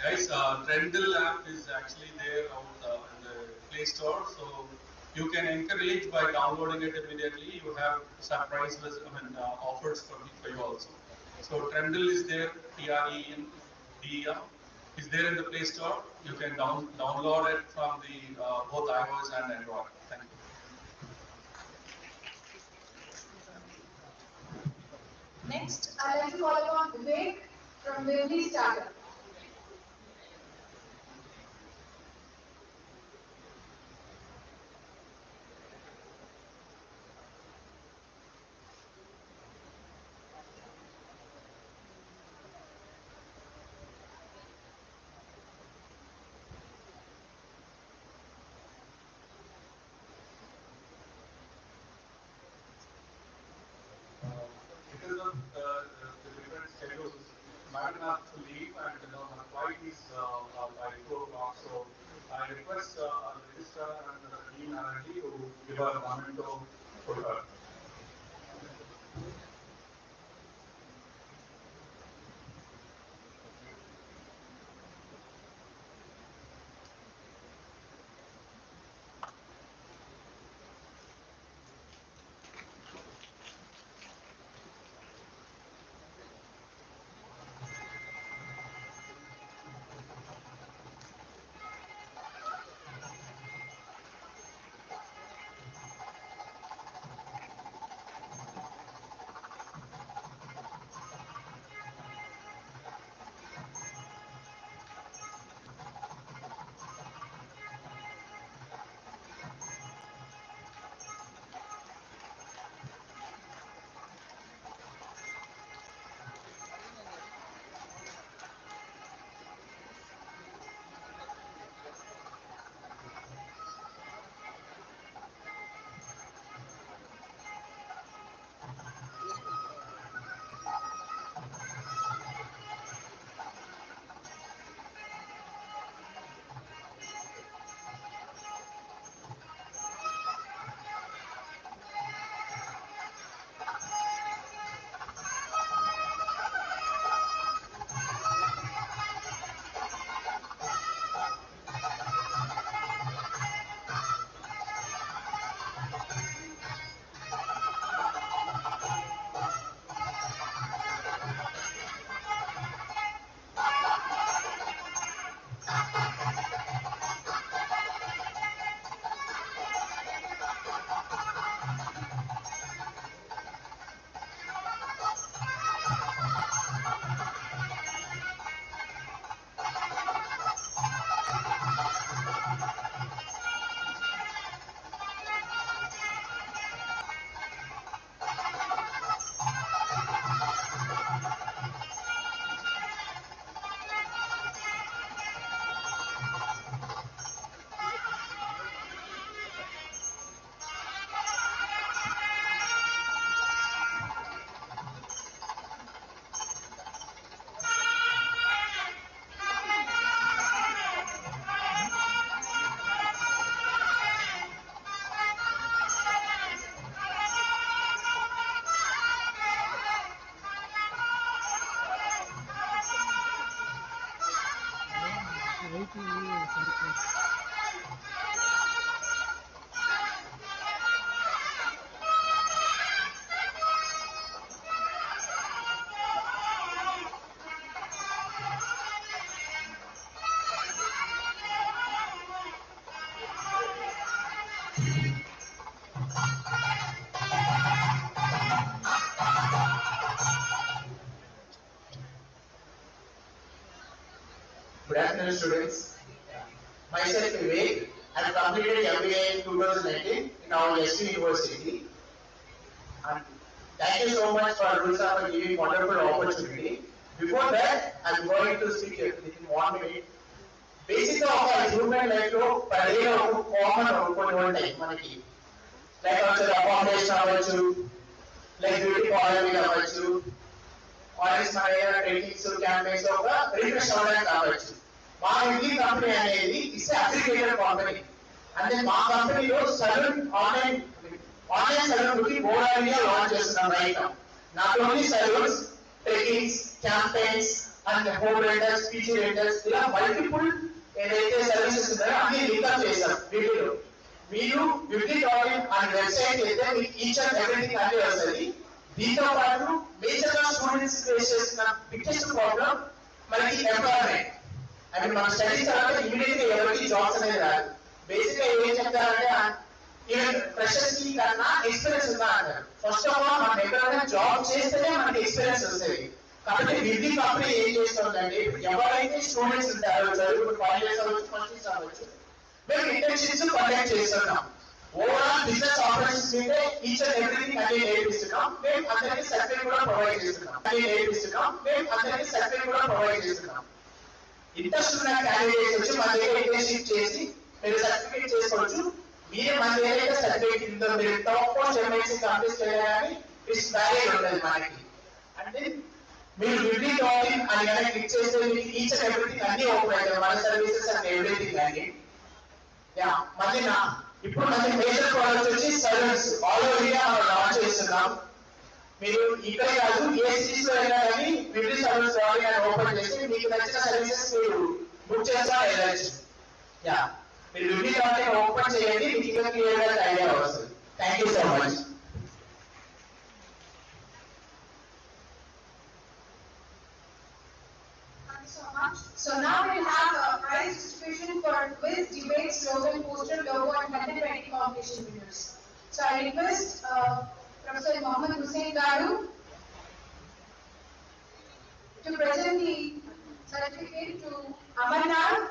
Guys, Trendle app is actually there out in the Play Store, so you can encourage by downloading it immediately. You have surprise offers for you also. So Trendle is there, Trendel is there in the Play Store. You can download it from the both iOS and Android. Thank you. Next, I'd like to call upon Vivek from Lively Startup. Because of the different schedules, Madam has to leave, and her flight is by 2 o'clock. So I request our registrar and the dean R&D to give a memento to her. Good afternoon, students. Myself, Vivek. I have completed MBA in 2019 in our SVU University. And thank you so much for RUSA for giving wonderful opportunity. Before that, I am going to speak within 1 minute. Basically, our human life lo parallel common కొన్ని ఉంటాయి మనకి. Like also accommodation అవ్వచ్చు, like beauty parlor అవ్వచ్చు, orange మన ఏదైనా trainings campaigns ఒక refresh అవ్వడానికి కావచ్చు. మా ఇంటి కంపెనీ అనేది ఇస్ అగ్రిగేటెడ్ కంపెనీ. అంటే మా కంపెనీలో సలూన్ ఆన్లైన్ సలూన్ కి గోడాలియా లాంచ్ చేస్తున్నాం right now. Not only saloons, trekkings, campaigns and home rentals, PG rentals ఇలా మల్టిపుల్ ఏదైతే సర్వీసెస్ ఉన్నాయో అన్ని లింక్అప్ చేస్తాం వీటిలో. మీరు www.in అనే వెబ్సైట్ అయితే మీకు ఈచ్ అండ్ ఎవ్రీథింగ్ అన్ని వస్తుంది. దీంతో పాటు మేజర్ గా స్టూడెంట్స్ ఫేస్ చేస్తున్న బిగ్గెస్ట్ ప్రాబ్లం మనకి ఎంప్లాయ్మెంట్. అంటే మన స్టడీస్ తర్వాత ఇమీడియట్ గా ఎవరికి జాబ్స్ అనేది రాదు. బేసిక్ గా ఏం చెప్తారంటే ఈవెన్ ఫ్రెషర్స్ కి కన్నా ఎక్స్పీరియన్స్ ఉందా అంటారు. ఫస్ట్ ఆఫ్ ఆల్ మనం ఎక్కడైనా జాబ్ చేస్తేనే మనకి ఎక్స్పీరియన్స్ వస్తుంది. కాబట్టి విధి కంపెనీ ఏం చేస్తుందంటే ఎవరైతే స్టూడెంట్స్ ఉంటారో చదువు 5 years అవ్వచ్చు, 1 year అవ్వచ్చు, మేము ఇంటర్న్షిప్స్ కండక్ట్ చేస్తున్నాం. ఓవరాల్ బిజినెస్ ఆపరేషన్స్ అంటే ఈచ్ అండ్ ఎవ్రీథింగ్ అన్ని నేర్పిస్తున్నాం. మేము అందరికీ సర్టిఫికేట్ కూడా ప్రొవైడ్ చేస్తున్నాం. ఇంట్రెస్ట్ ఉన్న క్యాండిడేట్స్ వచ్చి మన దగ్గర ఇంటర్న్షిప్ చేసి మీరు సర్టిఫికేట్ చేసుకోవచ్చు. మీరు మన దగ్గర సర్టిఫికేట్ ఉందో మీరు టాప్ మోస్ట్ ఎంఎన్సీ కంపెనీస్ కానీ ఇట్స్ వ్యాలిడ్ ఉంటుంది మనకి. అంటే మీరు www.in అని కనుక క్లిక్ చేస్తే మీకు ఈచ్ అండ్ ఎవ్రీథింగ్ అన్ని ఓపెన్ అవుతాయి, మన సర్వీసెస్ అండ్ ఎవ్రీథింగ్ అని. మళ్ళీ ఇప్పుడు మనకి మేజర్ ప్రోడక్ట్స్ వచ్చి సర్వీస్ ఆల్ ఓవర్ ఇండియా మనం లాంచ్ చేస్తున్నాం. మీరు ఇక్కడే కాదు ఏ సిటీస్ లో అయినా కానీ వివిధ సర్వీస్ అని ఓపెన్ చేసి మీకు నచ్చిన సర్వీసెస్ మీరు బుక్ చేస్తా వెళ్ళచ్చు. మీరు www.in ఓపెన్ చేయండి, మీకు ఇంకా క్లియర్ గా ఐడియా వస్తుంది. Thank you so much. So now we'll have a prize distribution for quiz, debate, slogan, poster, logo and content writing competition winners. So I request Professor Mohammed Hussain Garu to present the certificate to Amarnath.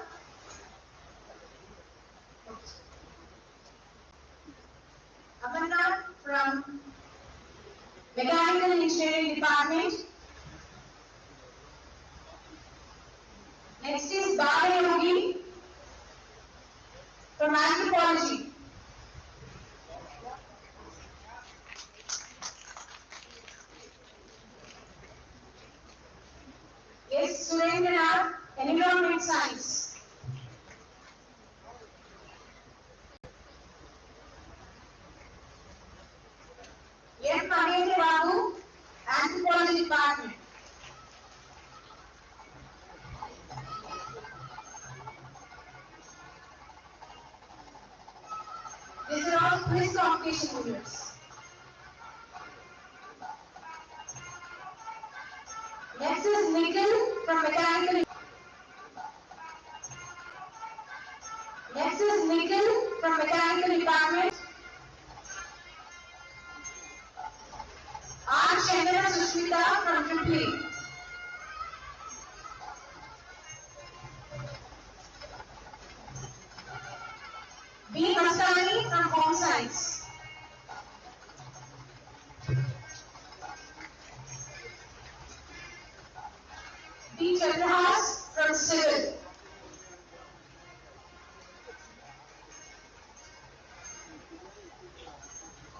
Amarnath from Mechanical Engineering Department. Next is Bala Yogi from Anthropology. Yes, Surendranath, Environment Science. Yes, Mahendra Babu, Anthropology Department. These are all quiz competition winners. Next is Nikhil from Mechanical. Next is Nikhil from Mechanical Department. R. Chandra Sushmita from Tripoli. B. Mastani from Home Science. B. Chandrahas from Civil.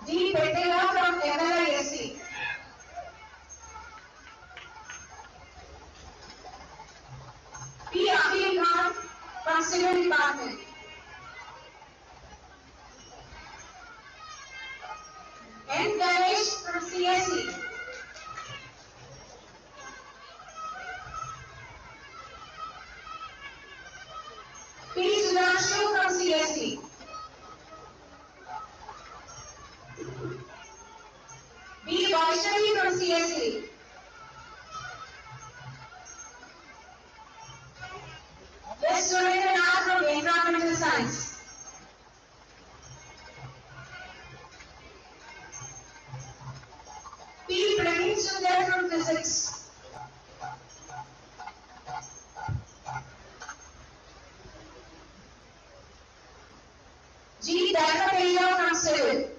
D. Petela from MLISC. P. Akhil Khan from Civil Department. N. Ganesh from CSE. Vaishnavi from CSE. Best student in art from environmental science. P. Praveen Sundar from physics. G. Dharmakaya from civil.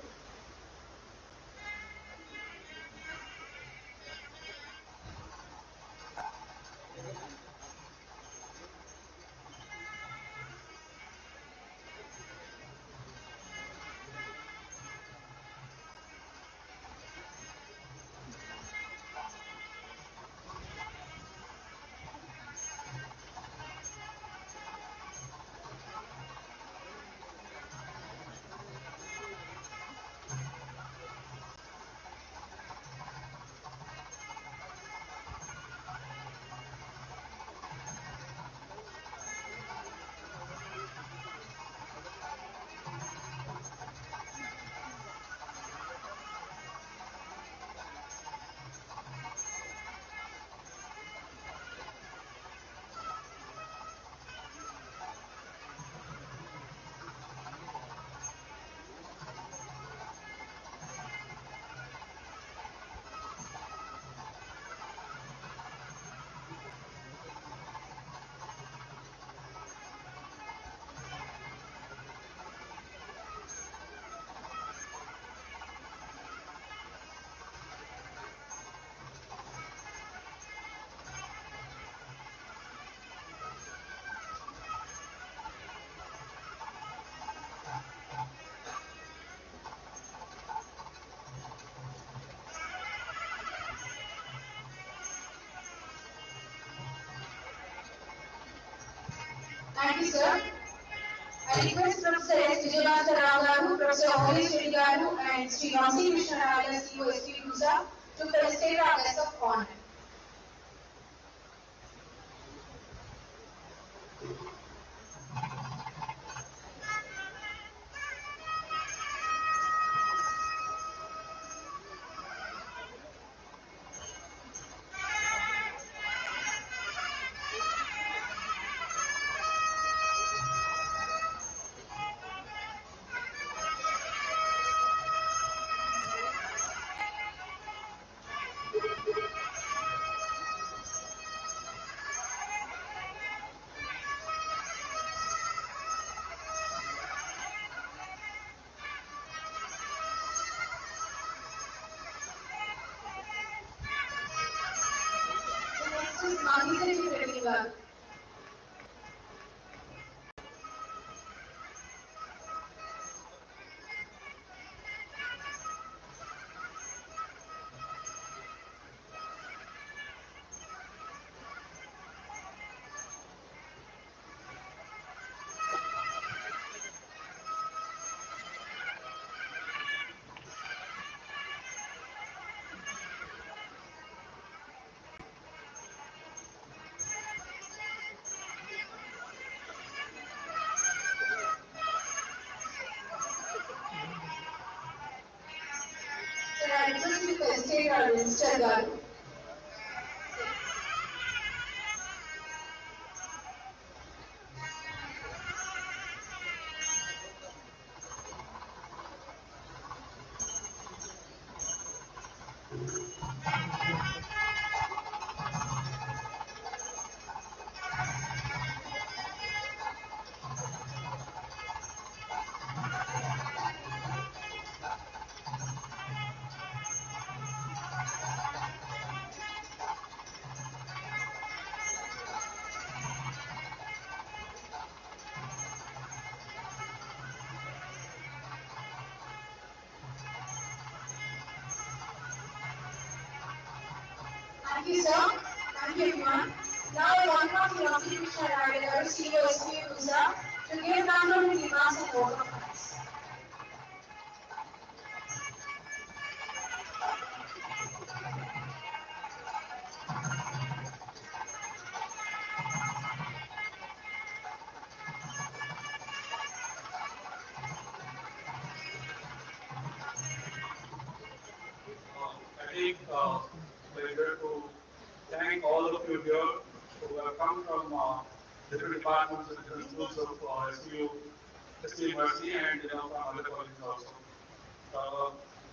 Thank you, sir. I request Professor S. Vijayabhaswar Rao Garu, Professor O.S. Reddy Garu, and Sri Vansi Krishna Rao, CEO SVU RUSA, to felicitate our guest of honor. Next is Mahisa Reddy Garu. Sir, I request you to felicitate our Minister Garu. Thank you, sir. Thank you, everyone. Now I welcome Sri Krishna Rao, CEO SVU RUSA, to give background remarks and vote of thanks. I take pleasure to thank all of you here who have come from different departments and different schools of SVU University and from other colleges also.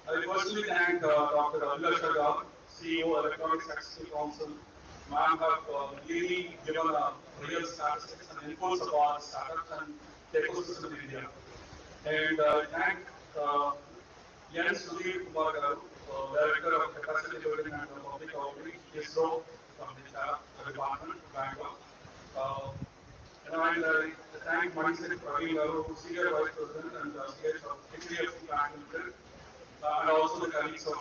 I personally thank Dr. Abhilasha Gaur, CEO Electronics Accessibility Council. Ma'am have really given real statistics and inputs about startups and the ecosystem in India. And thank Yan Sudhir Kumar Garu, Director of Capacity Building and Public Outreach, ISRO from the startup department, Bangalore. And I thank Manisek Praveen Garu, Senior Vice President and CS of HDFC Bank Limited, and also the colleagues of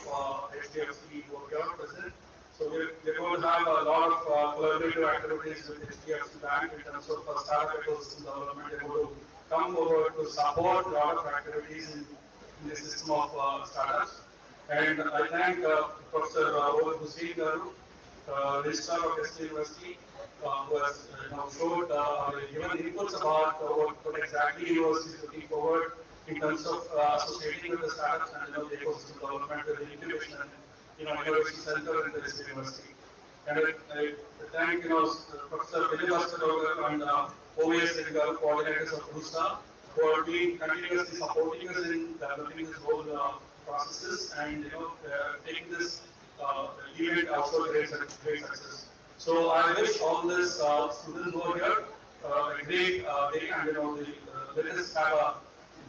HDFC who are here present. So we're going to have a lot of collaborative activities with HDFC Bank in terms of startup ecosystem development. They're going to come forward to support a lot of activities in the system of startups. And I thank Professor Rohit Hussain Garu, Registrar of SVU University, who has showed given inputs about what exactly university is looking forward in terms of associating with the startups and the ecosystem development with the incubation and innovation center in the SVU University. And I thank Professor Venkateswara and OVS coordinators of RUSA who are being continuously supporting us in developing this whole processes and taking this event also great success. So I wish all these students who are here a great day and let us have a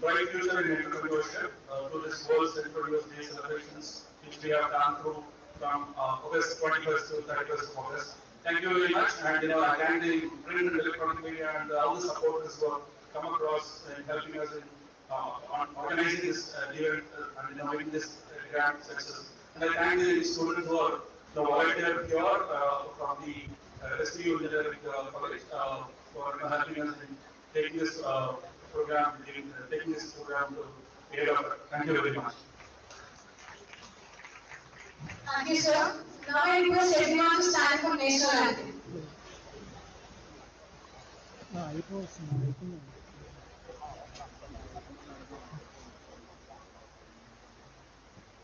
bright future in entrepreneurship through this World Entrepreneurs Day celebrations which we have done through from August 21st to 31st of August. Thank you very much, and I thank the print and electronic media and all the supporters who have come across in helping us in on organizing this event and making this grand success. And I thank the students who are volunteered here from the SVU Engineering College for helping us in taking this program, taking this program to aid of. Thank you very much. Thank you, sir. Now I request everyone to stand for national anthem.